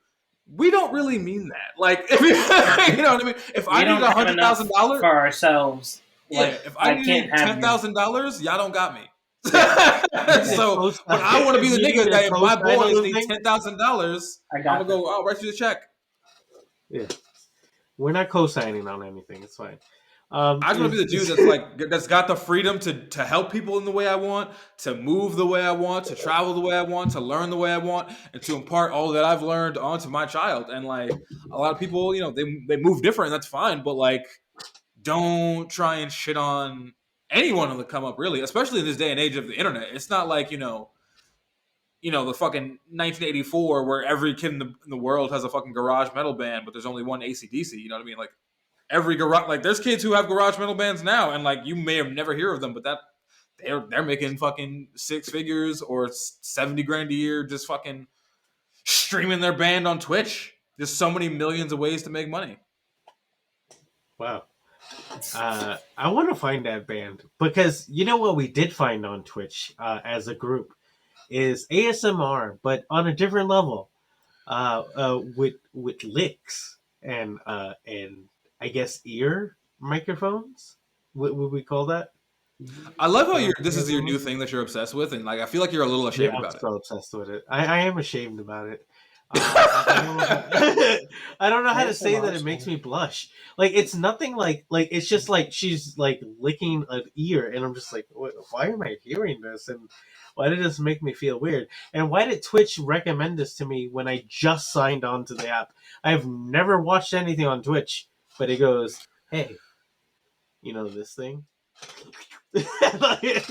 We don't really mean that. Like if you know what I mean. If I need $100,000 for ourselves, if I need $10,000, y'all don't got me. So, but I want to be the nigga that if my boys need $10,000, I'm gonna go. I'll write you the check. Yeah. We're not co-signing on anything. It's fine. I'm gonna be the dude that's got the freedom to help people in the way I want, to move the way I want, to travel the way I want, to learn the way I want, and to impart all that I've learned onto my child. And like a lot of people, they move different. That's fine, but like, don't try and shit on anyone on the come up, really, especially in this day and age of the internet. It's not like the fucking 1984 where every kid in the world has a fucking garage metal band, but there's only one AC/DC. You know what I mean? Like every garage, like there's kids who have garage metal bands now, and like you may have never heard of them, but they're making fucking six figures or 70 grand a year just fucking streaming their band on Twitch. There's so many millions of ways to make money. Wow. I want to find that band because you know what we did find on Twitch as a group is ASMR, but on a different level, with licks and I guess ear microphones. What would we call that? I love how this is your new thing that you're obsessed with, and like I feel like you're a little ashamed about it. I'm so obsessed with it. I am ashamed about it. I don't know how to say that it makes me blush. Like it's nothing like it's just like she's like licking an ear, and I'm just like, why am I hearing this? And why did this make me feel weird? And why did Twitch recommend this to me when I just signed on to the app? I've never watched anything on Twitch, but it goes, hey, you know this thing? I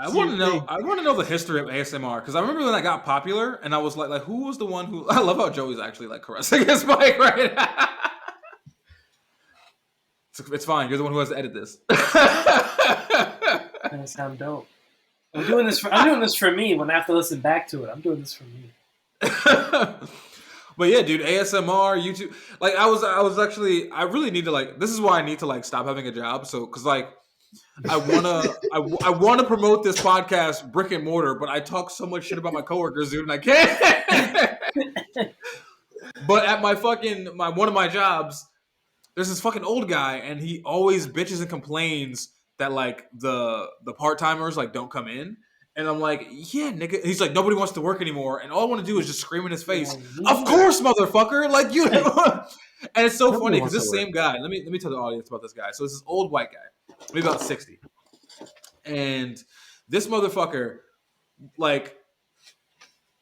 want to know. I want to know the history of ASMR because I remember when I got popular, and I was like, who was the one who? I love how Joey's actually like caressing his mic right now. It's fine. You're the one who has to edit this. That sound dope. I'm doing this for me. When I have to listen back to it, I'm doing this for me. But yeah, dude, ASMR, YouTube. Like I was actually. I really need to like. This is why I need to like stop having a job. So because like. I wanna promote this podcast brick and mortar, but I talk so much shit about my coworkers, dude, and I can't. But at one of my jobs, there's this fucking old guy, and he always bitches and complains that like the part timers like don't come in, and I'm like, yeah, nigga. He's like, nobody wants to work anymore, and all I want to do is just scream in his face, of course, motherfucker, like you. And it's so funny because this same guy. Let me tell the audience about this guy. So it's this old white guy. Maybe about 60. And this motherfucker, like,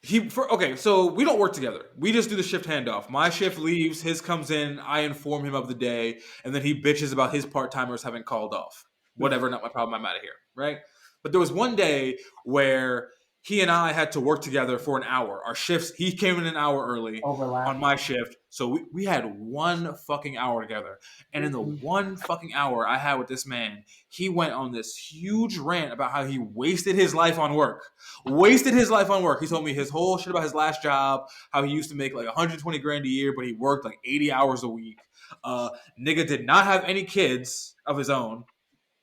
so we don't work together. We just do the shift handoff. My shift leaves, his comes in, I inform him of the day, and then he bitches about his part-timers having called off. Whatever, not my problem, I'm out of here, right? But there was one day where he and I had to work together for an hour. Our shifts, he came in an hour early on my shift. So we had 1 fucking hour together. And in the 1 fucking hour I had with this man, he went on this huge rant about how he wasted his life on work. He told me his whole shit about his last job, how he used to make like 120 grand a year, but he worked like 80 hours a week. Nigga did not have any kids of his own.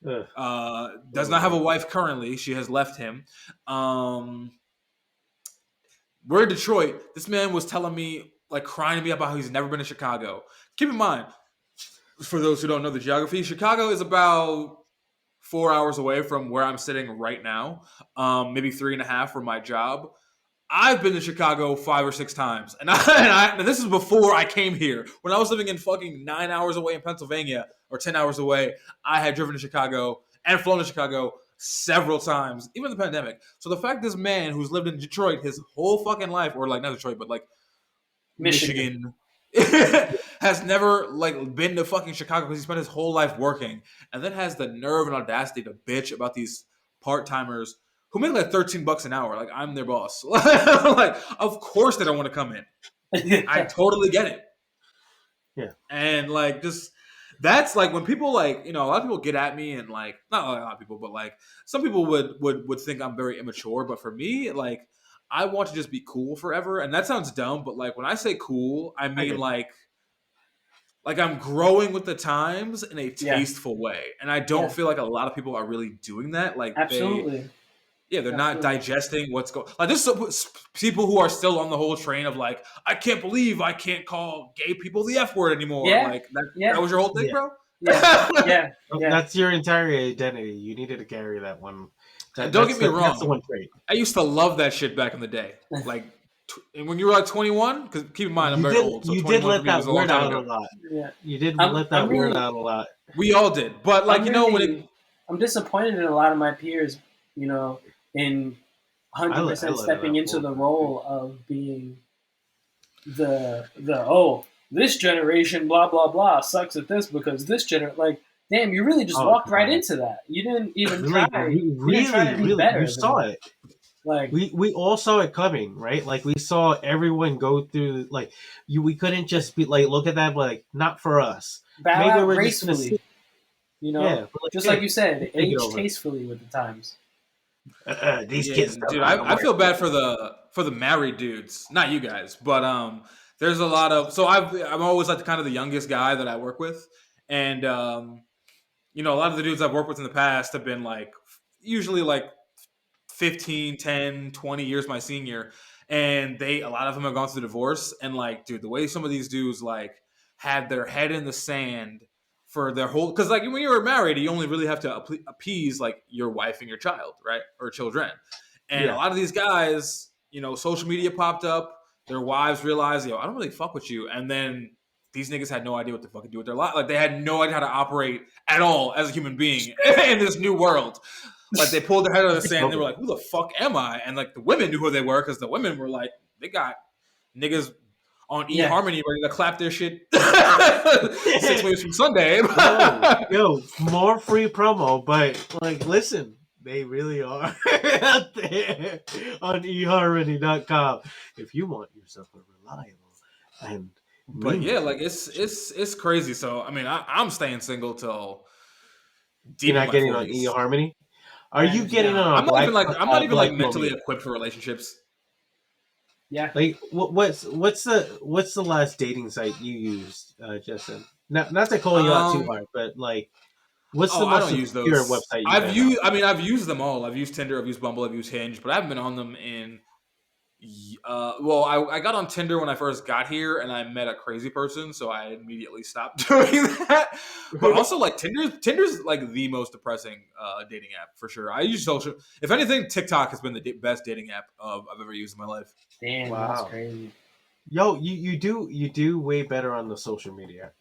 Does not have a wife currently. She has left him. We're in Detroit. This man was telling me, like, crying to me about how he's never been to Chicago. Keep in mind, for those who don't know the geography, Chicago is about 4 hours away from where I'm sitting right now. Maybe 3.5 from my job. I've been to Chicago 5 or 6 times, and this is before I came here. When I was living in fucking 9 hours away in Pennsylvania, or 10 hours away, I had driven to Chicago and flown to Chicago several times, even the pandemic. So the fact this man who's lived in Detroit his whole fucking life, or like not Detroit, but like Michigan has never like been to fucking Chicago because he spent his whole life working, and then has the nerve and audacity to bitch about these part-timers who make like $13 an hour. Like, I'm their boss. Like, of course they don't want to come in. I totally get it. Yeah. And like, just that's like when people like, a lot of people get at me, and like, not a lot of people, but like some people would think I'm very immature. But for me, like, I want to just be cool forever. And that sounds dumb, but like when I say cool, I mean like I'm growing with the times in a tasteful way. And I don't feel like a lot of people are really doing that. Like, absolutely. They're not digesting what's going. Like, there's some people who are still on the whole train of like, I can't believe I can't call gay people the F word anymore. Yeah. Like that was your whole thing, bro. Yeah. That's your entire identity. You needed to carry that one. Don't get me wrong. That's the one trait. I used to love that shit back in the day. Like, and when you were like 21, because keep in mind I'm very old. So you did let that word out a lot. Yeah, you did let that word out a lot. We all did, but like I'm disappointed in a lot of my peers. In 100% stepping into the role of being this generation blah blah blah sucks at this because this generation, like, damn, you really just walked right into that. You didn't even try. Really, to be better. You saw it. Like we all saw it coming, right? Like we saw everyone go through. Like we couldn't just be like look at that like not for us. bow Maybe out we're just gonna see. gracefully, you know, Yeah, but like, just like hey, you said, take it age over. tastefully with the times. These Yeah, kids don't dude, know how to I work. feel bad for the married dudes, not you guys, but there's a lot of I'm always like kind of the youngest guy that I work with, and you know, a lot of the dudes I've worked with in the past have been like usually like 15, 10, 20 years my senior, and a lot of them have gone through divorce, and like, dude, the way some of these dudes like had their head in the sand for their whole, because like when you were married you only really have to appease like your wife and your child, right, or children, and a Yeah, lot of these guys, you know, social media popped up, their wives realized, yo, I don't really fuck with you, and then these niggas had no idea what to fucking do with their life. Like they had no idea how to operate at all as a human being in this new world. Like they pulled their head out of the sand and they were like, who the fuck am I? And like the women knew who they were because the women were like, they got niggas on Yeah. eHarmony ready to clap their shit 6 weeks from Sunday. yo, more free promo, but like, listen, they really are out there on eharmony.com. If you want yourself a reliable and But yeah, like it's crazy. So I mean, I'm staying single till you're deep in not my getting on 40s. eHarmony. Are I you getting understand. on a I'm not even like black mentally Romeo? equipped for relationships. Yeah. Like what's the last dating site you used, Justin? Not to call you out too hard, but like what's Oh, the I most don't use secure those. website you've been on? I've used them all. I've used Tinder, I've used Bumble, I've used Hinge, but I haven't been on them in. Well, I got on Tinder when I first got here, and I met a crazy person, so I immediately stopped doing that. But also, like Tinder's like the most depressing dating app for sure. I use social. If anything, TikTok has been the best dating app I've ever used in my life. Damn, that's Wow. crazy. Yo, you do way better on the social media.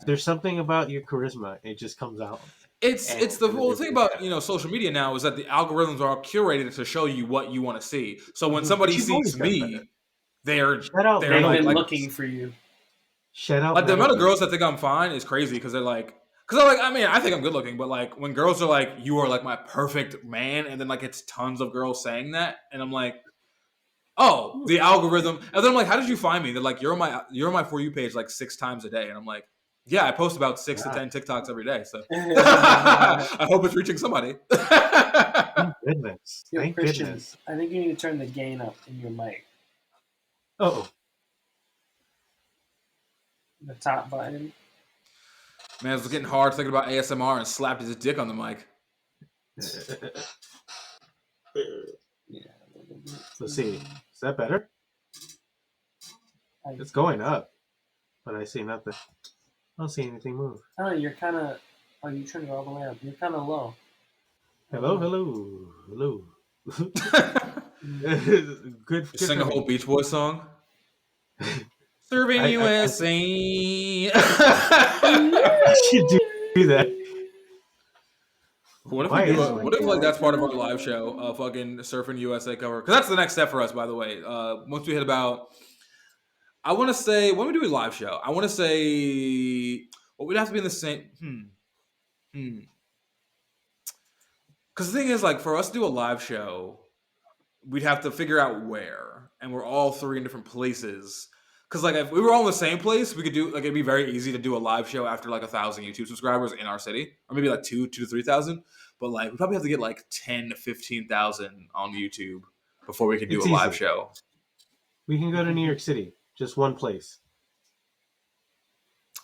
There's something about your charisma; it just comes out. It's the whole thing about, you know, social media now is that the algorithms are curated to show you what you want to see. So when But somebody you've always sees done better. me, they're Shout out they're They've Metal like been like looking for you. Shout out like the Metal amount of Gear. girls that think I'm fine is crazy because they're like, because I like, I mean, I think I'm good looking, but like when girls are like, you are like my perfect man, and then like it's tons of girls saying that, and I'm like, oh, the algorithm, and then I'm like, how did you find me? They're like, you're on my For You page like 6 times a day, and I'm like, yeah, I post about 6 to 10 TikToks every day, so I hope it's reaching somebody. Thank goodness. Yo, Thank Christian, goodness. I think you need to turn the gain up in your mic. Oh, The top button. Man, it's getting hard thinking about ASMR and slapped his dick on the mic. Yeah. let's see. Is that better? I, It's going up, but I see nothing. I don't see anything move. oh, you're kind of. Oh, you turned it all the way up. You're kind of low. Hello. Good Sing for a whole me. Beach Boys song. Serving I USA. should do that. What if Why we do is what if like that's part of our live show, fucking Surfing USA cover? Because that's the next step for us, by the way. Once we hit about, I want to say, when we do a live show, I want to say, well, we'd have to be in the same. Because the thing is, like, for us to do a live show, we'd have to figure out where, and we're all three in different places. Because like if we were all in the same place, we could do like it'd be very easy to do a live show after like 1,000 YouTube subscribers in our city, or maybe like two to 3,000. But like we probably have to get like 10 to 15,000 on YouTube before we can do It's a live easy. show. We can go to New York City. Just one place.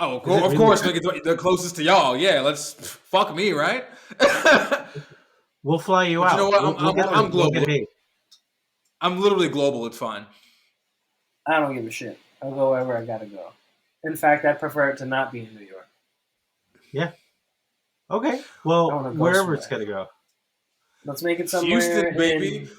Oh, Is it of really course, that? make it the closest to y'all. Yeah, let's fuck me, right? We'll fly you But out. you know what? I'm We'll global. get paid. I'm literally global. It's fine. I don't give a shit. I'll go wherever I gotta go. In fact, I prefer it to not be in New York. Yeah. Okay. I Well, wanna go wherever it's somewhere. gonna go. Let's make it somewhere Houston, baby. in By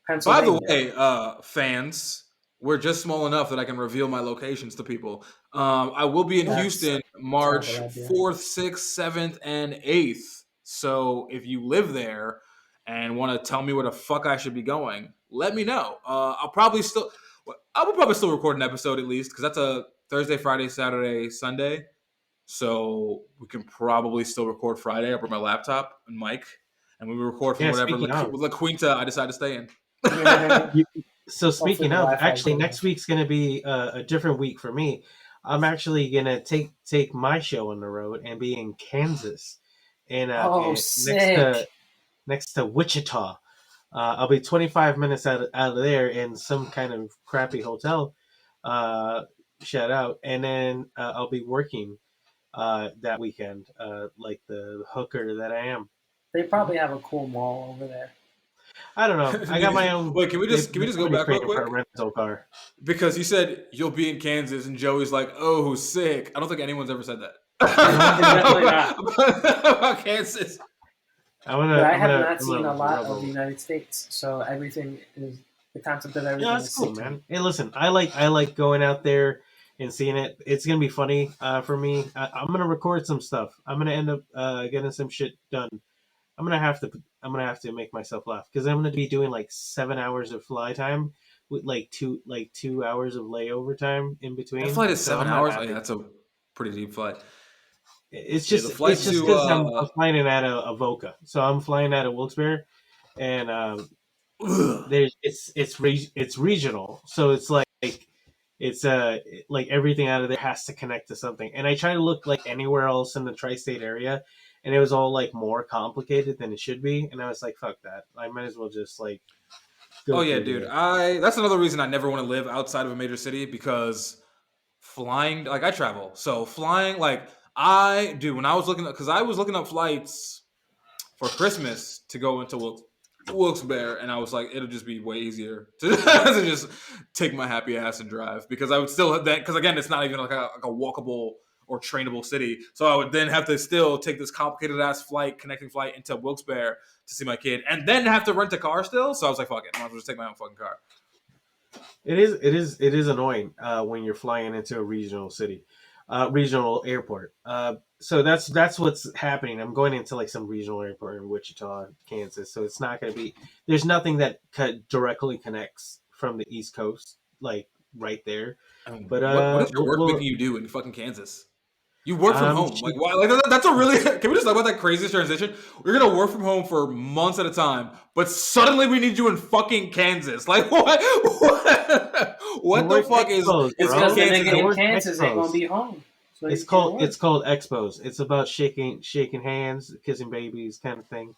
Pennsylvania. the way, fans, we're just small enough that I can reveal my locations to people. I will be in That's Houston a March terrible idea. 4th, 6th, 7th, and 8th. So if you live there and want to tell me where the fuck I should be going, let me know. I will probably still record an episode at least because that's a Thursday, Friday, Saturday, Sunday. So we can probably still record Friday. I'll bring my laptop and mic. and we record from whatever La Quinta I decide to stay in. So speaking of, actually, next week's going to be a different week for me. I'm actually going to take my show on the road and be in Kansas, and next to Wichita. I'll be 25 minutes out of there in some kind of crappy hotel. Shout out, and then I'll be working that weekend, like the hooker that I am. They probably have a cool mall over there. I don't know. I got my own. Wait, can we just go back real quick? Rental car. Because you said you'll be in Kansas, and Joey's like, "Oh, sick." I don't think anyone's ever said that. Definitely not about Kansas. I have not seen a lot of the United States, so everything is the concept of everything. Yeah, that's cool, man. Hey, listen, I like going out there and seeing it. It's gonna be funny for me. I'm gonna record some stuff. I'm gonna end up getting some shit done. I'm gonna have to make myself laugh because I'm gonna be doing like 7 hours of fly time with like 2 hours of layover time in between. That flight is 7 hours. Oh, yeah, that's a pretty deep flight. It's just because I'm flying in out of Avoca, so I'm flying out of Wilkes-Barre, and it's regional, so it's like it's like everything out of there has to connect to something, and I try to look like anywhere else in the tri-state area, and it was all like more complicated than it should be, and I was like, fuck that, I might as well just like. Oh yeah, dude. That's another reason I never want to live outside of a major city because flying, like I travel, so flying, like. When I was looking up flights for Christmas to go into Wilkes-Barre, and I was like, it'll just be way easier to just take my happy ass and drive because I would still have that because again, it's not even like a walkable or trainable city, so I would then have to still take this complicated ass connecting flight into Wilkes-Barre to see my kid, and then have to rent a car still. So I was like, fuck it, I might as well just take my own fucking car. It is annoying when you're flying into a regional city. Regional airport. So that's what's happening. I'm going into like some regional airport in Wichita, Kansas. So it's not going to be. There's nothing that directly connects from the East Coast, like right there. But what is your work making you do in fucking Kansas? You work from home. Like why? Like that's a really. Can we just talk about that crazy transition? We're gonna work from home for months at a time, but suddenly we need you in fucking Kansas. Like what? What the fuck is? It's because the nigga in Kansas ain't gonna be home. So it's called expos. It's about shaking hands, kissing babies, kind of thing.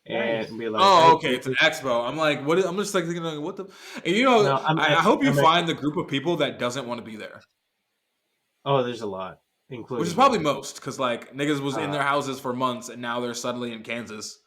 And be like, oh, okay, it's an expo. I'm like, what? I'm just like thinking, like, what the? And you know, no, I hope you find the group of people that doesn't want to be there. Oh, there's a lot. Which is probably most, because like niggas was in their houses for months and now they're suddenly in Kansas.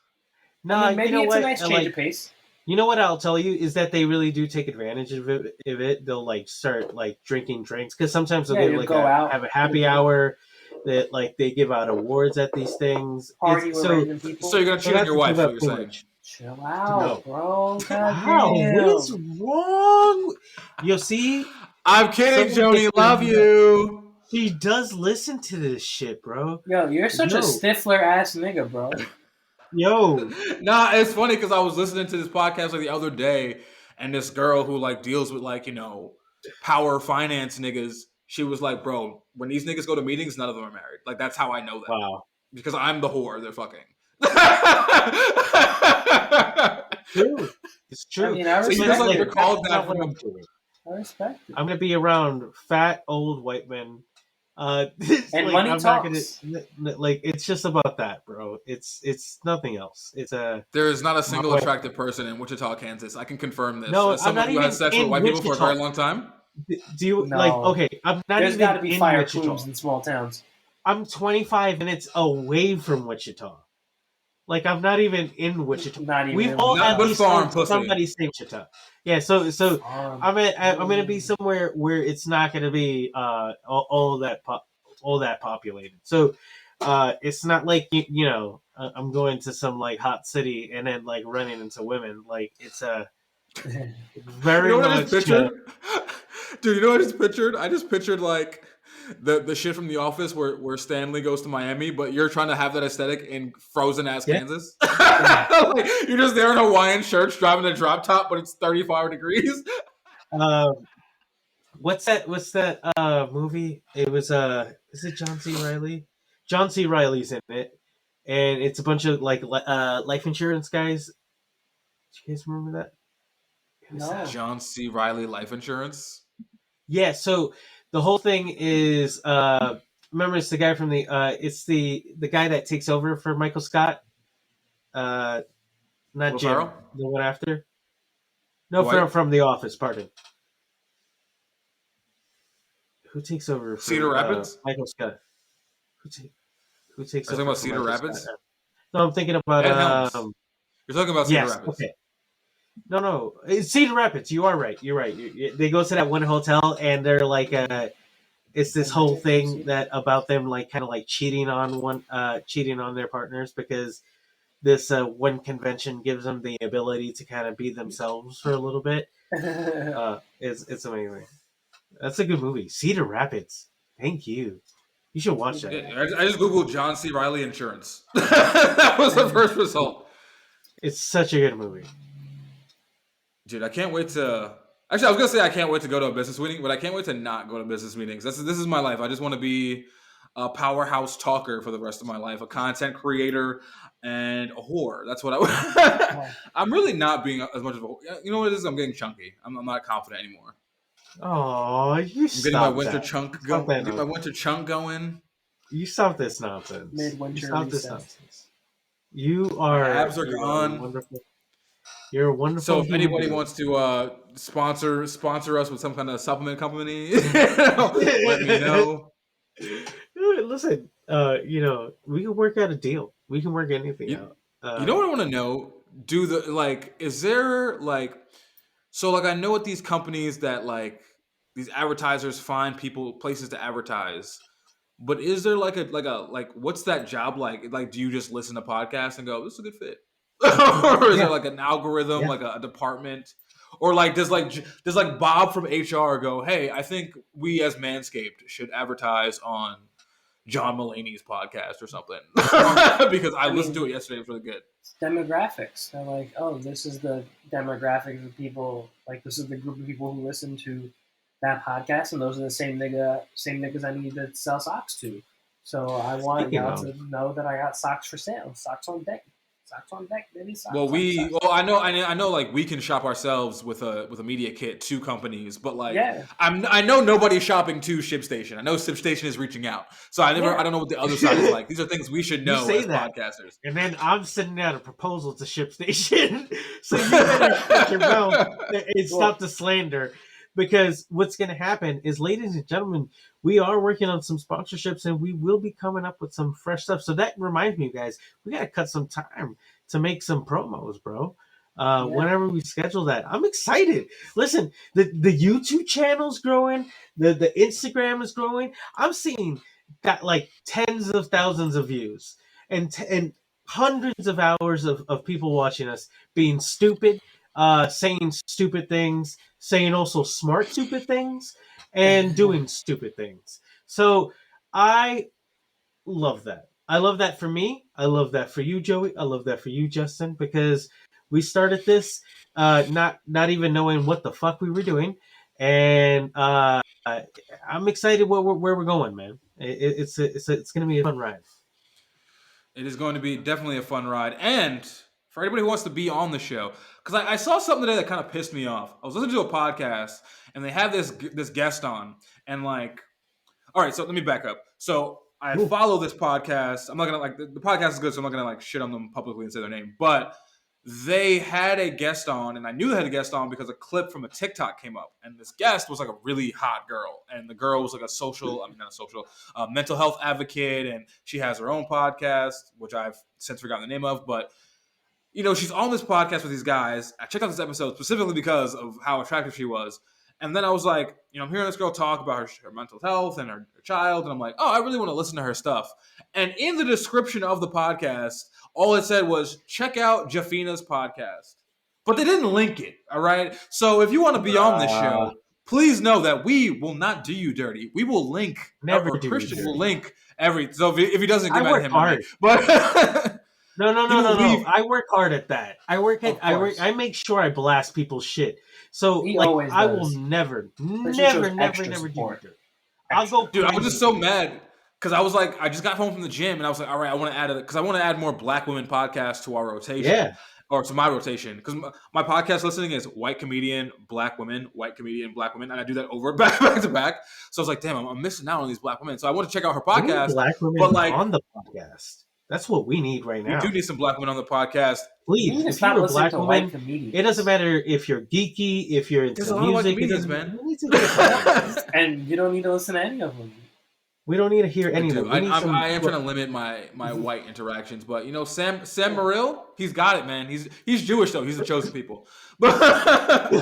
No, I mean, maybe it's a nice change of pace. You know what I'll tell you is that they really do take advantage of it. They'll like start like drinking drinks because sometimes they'll like go out, have a happy hour. That like they give out awards at these things. Party with random people. So you're gonna cheat on your wife? What you're saying? Chill out, bro. Wow, what is wrong? You see, I'm kidding, Joni. Love you. He does listen to this shit, bro. Yo, you're such a Stifler ass nigga, bro. Yo. Nah, it's funny because I was listening to this podcast like the other day, and this girl who like deals with like, you know, power finance niggas, she was like, bro, when these niggas go to meetings, none of them are married. Like that's how I know that. Wow. Because I'm the whore they're fucking. True. It's true. I mean, I respect so you just like recalled that from I respect it. I'm gonna be around fat old white men. And like, money I'm talks. Like it's just about that, bro. It's nothing else. It's a. There is not a single attractive person in Wichita, Kansas. I can confirm this. No, as someone who had sex with white people for a very long time. Do you like? Okay, I'm not There's even got to be in fire Wichita. plumes in small towns. I'm 25 minutes away from Wichita. Like I'm not even in Wichita. We've all at least somebody say Wichita. Yeah, so I'm gonna be somewhere where it's not gonna be all that populated. So it's not like you know I'm going to some like hot city and then like running into women. Like it's a very much. Dude, you know what I just pictured? I just pictured like the shit from The Office where Stanley goes to Miami, but you're trying to have that aesthetic in frozen ass Kansas. Like, you're just there in Hawaiian shirts driving a drop top, but it's 35 degrees. What's that movie? It was is it John C. Reilly? John C. Reilly's in it, and it's a bunch of like life insurance guys. Do you guys remember that? No. John C. Riley Life Insurance. Yeah. So the whole thing is, remember, it's the guy from it's the guy that takes over for Michael Scott. Not Will Jim, Ferrell? the one after. No, Dwight? from The Office. Pardon. Who takes over for Cedar Rapids? Michael Scott? Who takes Are you talking over about for Cedar Michael Rapids? Scott? No, I'm thinking about Ed Helms. You're talking about Cedar yes. Rapids. Okay. No, it's Cedar Rapids. You are right. You're right. They go to that one hotel, and they're like, it's this whole thing that about them like kind of like cheating on their partners because this one convention gives them the ability to kind of be themselves for a little bit. It's amazing. That's a good movie. Cedar Rapids. Thank you. You should watch that. Yeah, I just googled John C. Riley Insurance. That was the first result. It's such a good movie. Dude, I can't wait to. Actually, I was gonna say I can't wait to go to a business meeting, but I can't wait to not go to business meetings. This is my life. I just want to be a powerhouse talker for the rest of my life, a content creator, and a whore. That's what I. I'm really not being as much of a. You know what it is? I'm getting chunky. I'm not confident anymore. Oh, you I'm stop getting my winter that. chunk Stop going. that Get my winter chunk going. You stop this nonsense. Midwinter You stop recess. this nonsense. You are. My abs are you're gone. Wonderful. You're a wonderful. So if human anybody being. wants to sponsor us with some kind of supplement company, let me know. Listen, we can work out a deal. We can work anything out. You know what I want to know? Is there so I know what these companies that these advertisers find places to advertise, but is there what's that job like? Like, do you just listen to podcasts and go, this is a good fit? Or is there like an algorithm, like a department? Or does Bob from HR go, hey, I think we as Manscaped should advertise on John Mulaney's podcast or something? Because I listened to it yesterday. It was really good. Demographics. They're like, oh, this is the demographic of people. Like, this is the group of people who listen to that podcast, and those are the same niggas I need to sell socks to. So I want y'all to know that I got socks for sale. Socks on deck. Socks on deck, baby. Socks I know like we can shop ourselves with a media kit to companies, but I know nobody's shopping to ShipStation. I know ShipStation is reaching out, so I don't know what the other side is like. These are things we should know as podcasters. And then I'm sending out a proposal to ShipStation, so you better shut your mouth and stop the slander. Because what's going to happen is, ladies and gentlemen, we are working on some sponsorships and we will be coming up with some fresh stuff. So that reminds me, guys, we got to cut some time to make some promos, bro. Whenever we schedule that, I'm excited. Listen, the YouTube channel's growing. The Instagram is growing. I'm seeing got like tens of thousands of views and hundreds of hours of people watching us being stupid, saying stupid things, saying also smart stupid things, and doing stupid things. So I love that. I love that for me. I love that for you, Joey. I love that for you, Justin, because we started this not even knowing what the fuck we were doing, and I'm excited where we're going, man. It's going to be a fun ride. It is going to be definitely a fun ride, and for anybody who wants to be on the show, because I saw something today that kind of pissed me off. I was listening to a podcast, and they had this guest on, and all right, so let me back up. So I follow this podcast. I'm not gonna the podcast is good, so I'm not gonna shit on them publicly and say their name. But they had a guest on, and I knew they had a guest on because a clip from a TikTok came up, and this guest was like a really hot girl, and the girl was like a mental health advocate, and she has her own podcast, which I've since forgotten the name of, but. She's on this podcast with these guys. I checked out this episode specifically because of how attractive she was. And then I was like, I'm hearing this girl talk about her mental health and her child. And I'm like, oh, I really want to listen to her stuff. And in the description of the podcast, all it said was, check out Jafina's podcast. But they didn't link it, all right? So if you want to be on this show, please know that we will not do you dirty. We will link. Christian will link every. So if he doesn't, get mad at him. Hard. But... No. I work hard at that. I make sure I blast people's shit. So I will never do it. I'll go. Dude, I was just so mad. because I was like, I just got home from the gym, and I was like, all right, I want to add because I want to add more Black women podcasts to our rotation. Yeah. Or to my rotation, because my podcast listening is white comedian, Black women, and I do that over back to back. So I was like, damn, I'm missing out on these Black women. So I want to check out her podcast. Black women but like on the podcast. That's what we need right now. We do need some Black women on the podcast. Please, if you're a Black woman, it doesn't matter if you're geeky, if you're into music. Comedians, man. And you don't need to listen to any of them. We don't need to hear any of them. I am trying to limit my white interactions, but you know, Sam Morrill, he's got it, man. He's Jewish though. He's the chosen people. But it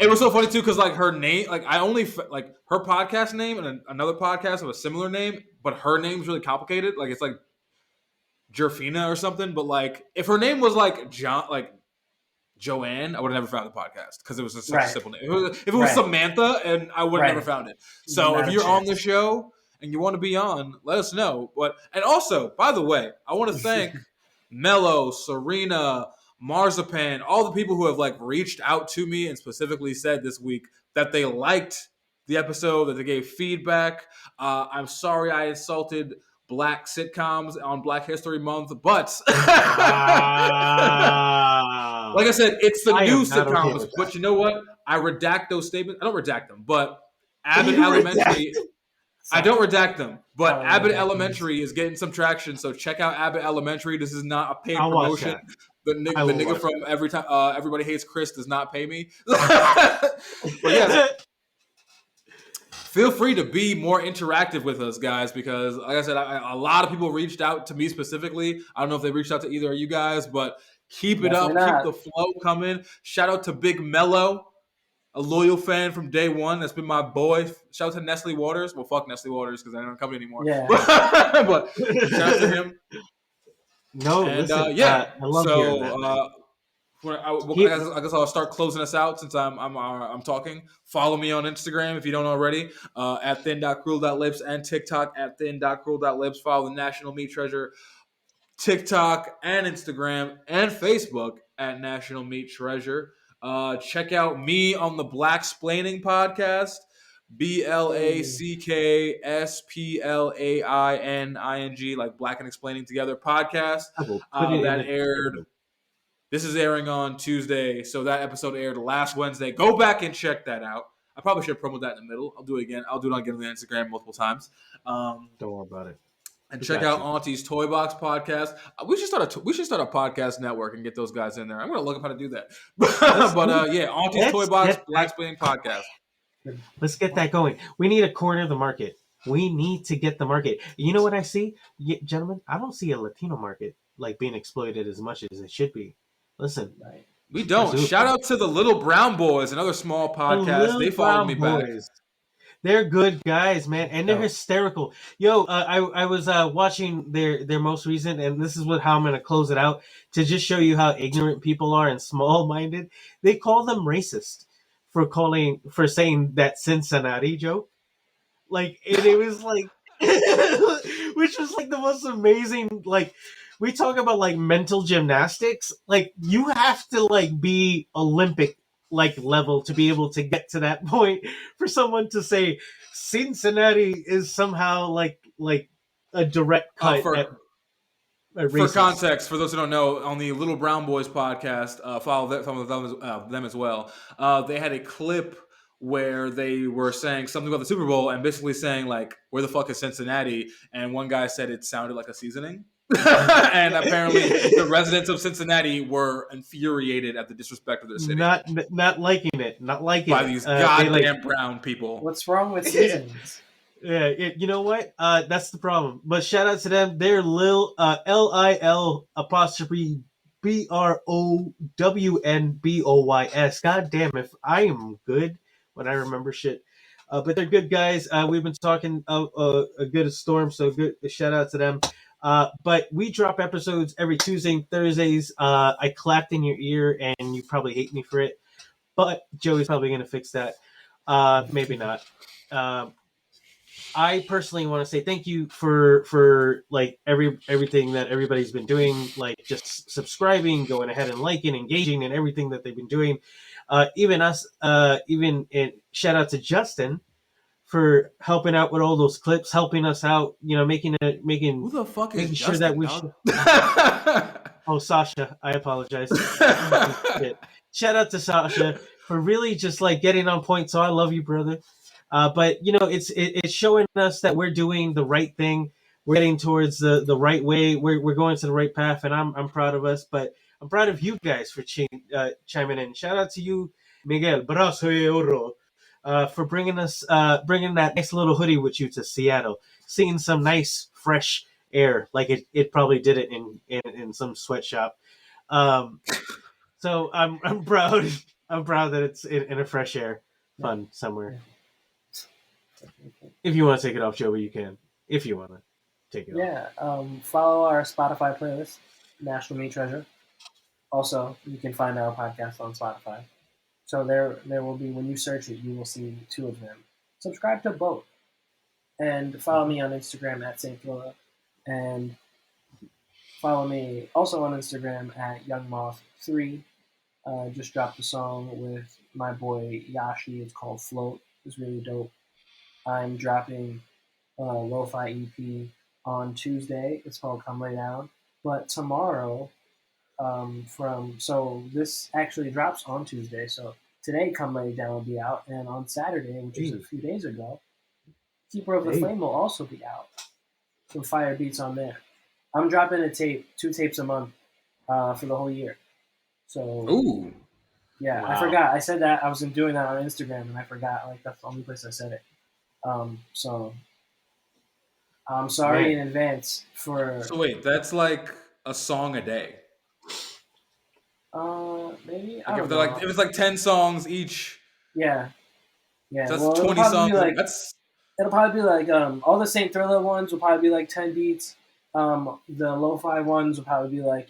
was so funny too because like her name, like I only like her podcast name and another podcast of a similar name, but her name's really complicated. Like it's like Jerfina or something. But like if her name was like Joanne, I would have never found the podcast because it was just such a simple name. If it was Samantha, and I would have never found it. So if you're on the show and you want to be on, let us know. And also, by the way, I want to thank Mello, Serena, Marzipan, all the people who have like reached out to me and specifically said this week that they liked the episode, that they gave feedback. I'm sorry I insulted Black sitcoms on Black History Month, but like I said, it's the new sitcoms. Okay, but you know what? I redact those statements. I don't redact them, but Abbott Elementary. I don't redact them, but Abbott Elementary is getting some traction. So check out Abbott Elementary. This is not a paid promotion. The nigga from Everybody Hates Chris does not pay me. But yeah. Feel free to be more interactive with us, guys, because, like I said, a lot of people reached out to me specifically. I don't know if they reached out to either of you guys, but keep it up. Keep the flow coming. Shout out to Big Mello, a loyal fan from day one. That's been my boy. Shout out to Nestle Waters. Well, fuck Nestle Waters because I don't come anymore. Yeah. But shout out to him. No, and, listen, I love hearing that. I guess I'll start closing us out since I'm talking. Follow me on Instagram if you don't already, at thin.cruel.lips, and TikTok at thin.cruel.lips. Follow the National Meat Treasure TikTok and Instagram and Facebook at National Meat Treasure. Check out me on the Black Splaining podcast, BLACKSPLAINING, like Black and Explaining Together podcast. That aired. This is airing on Tuesday, so that episode aired last Wednesday. Go back and check that out. I probably should promote that in the middle. I'll do it again. I'll do it again on Instagram multiple times. Don't worry about it. And check out Auntie's Toy Box podcast. We should start a podcast network and get those guys in there. I'm gonna look up how to do that. Yeah, Auntie's Toy Box Black Splaining podcast. Let's get that going. We need to corner the market. We need to get the market. You know what I see, gentlemen? I don't see a Latino market like being exploited as much as it should be. Listen, we don't. Shout out to the Little Brown Boys, another small podcast. They followed me back. They're good guys, man, and they're hysterical. Yo, I was watching their most recent, and this is how I'm going to close it out to just show you how ignorant people are and small-minded. They call them racist for saying that Cincinnati joke. Like, it was like, which was like the most amazing, like. We talk about like mental gymnastics. Like you have to like be Olympic like level to be able to get to that point for someone to say Cincinnati is somehow like a direct cut. For context, for those who don't know, on the Little Brown Boys podcast, follow them as well. They had a clip where they were saying something about the Super Bowl and basically saying like, "Where the fuck is Cincinnati?" And one guy said it sounded like a seasoning. And apparently the residents of Cincinnati were infuriated at the disrespect of their city. Not liking it. Not liking by these goddamn brown people. What's wrong with seasons? Yeah, you know what? That's the problem. But shout out to them. They're Lil LIL apostrophe BROWNBOYS. God damn, if I am good when I remember shit. But they're good guys. We've been talking a good storm, so good. Shout out to them. But we drop episodes every Tuesday and Thursdays. I clapped in your ear, and you probably hate me for it. But Joey's probably going to fix that. Maybe not. I personally want to say thank you for like everything that everybody's been doing, like just subscribing, going ahead and liking, engaging in everything that they've been doing. Even us, shout out to Justin for helping out with all those clips, helping us out. You know, making Who the fuck is making Justin, sure that we. dog? Oh, Sasha, I apologize. Shout out to Sasha for really just like getting on point. So I love you, brother. But you know, it's showing us that we're doing the right thing. We're getting towards the right way. We're going to the right path, and I'm proud of us. But I'm proud of you guys for chiming in. Shout out to you, Miguel Brazo de Oro, for bringing that nice little hoodie with you to Seattle, seeing some nice fresh air, like it probably did it in some sweatshop. So I'm proud. I'm proud that it's in a fresh air, fun somewhere. If you want to take it off, Joey, you can. If you want to take it off. Follow our Spotify playlist, National Meat Treasure. Also, you can find our podcast on Spotify. So there will be, when you search it, you will see 2 of them. Subscribe to both. And follow me on Instagram at Thrillah. And follow me also on Instagram at Youngmoth3. Just dropped a song with my boy Yashi. It's called Float. It's really dope. I'm dropping a lo-fi EP on Tuesday. It's called Come Lay Down. But tomorrow, so this actually drops on Tuesday. So today, Come Lay Down will be out, and on Saturday, which is a few days ago, Keeper of the Flame will also be out. Some fire beats on there. I'm dropping a tape, 2 tapes a month, for the whole year. So, ooh, yeah, wow. I forgot. I said that I was doing that on Instagram, and I forgot. Like, that's the only place I said it. So I'm sorry in advance for. So wait, that's like a song a day. Maybe. Like I don't if know. like if it's like 10 songs each. Yeah. So that's 20 songs. Like, it'll probably be like all the Saint Thrillah ones will probably be like 10 beats. The lo-fi ones will probably be like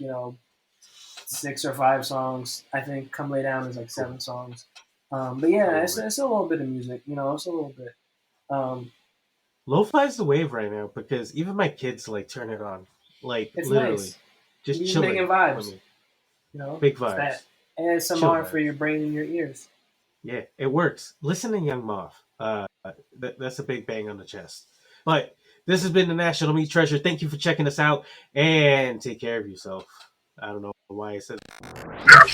6 or 5 songs. I think Come Lay Down is like 7 songs. But yeah, it's a little bit of music. It's a little bit. Lo-fi is the wave right now because even my kids like turn it on, like it's literally, nice. just chilling. Making vibes. Big vibes. That ASMR for your brain and your ears. Yeah, it works. Listen to Youngmoth. That's a big bang on the chest. But this has been the National Meat Treasure. Thank you for checking us out, and take care of yourself. I don't know why I said that.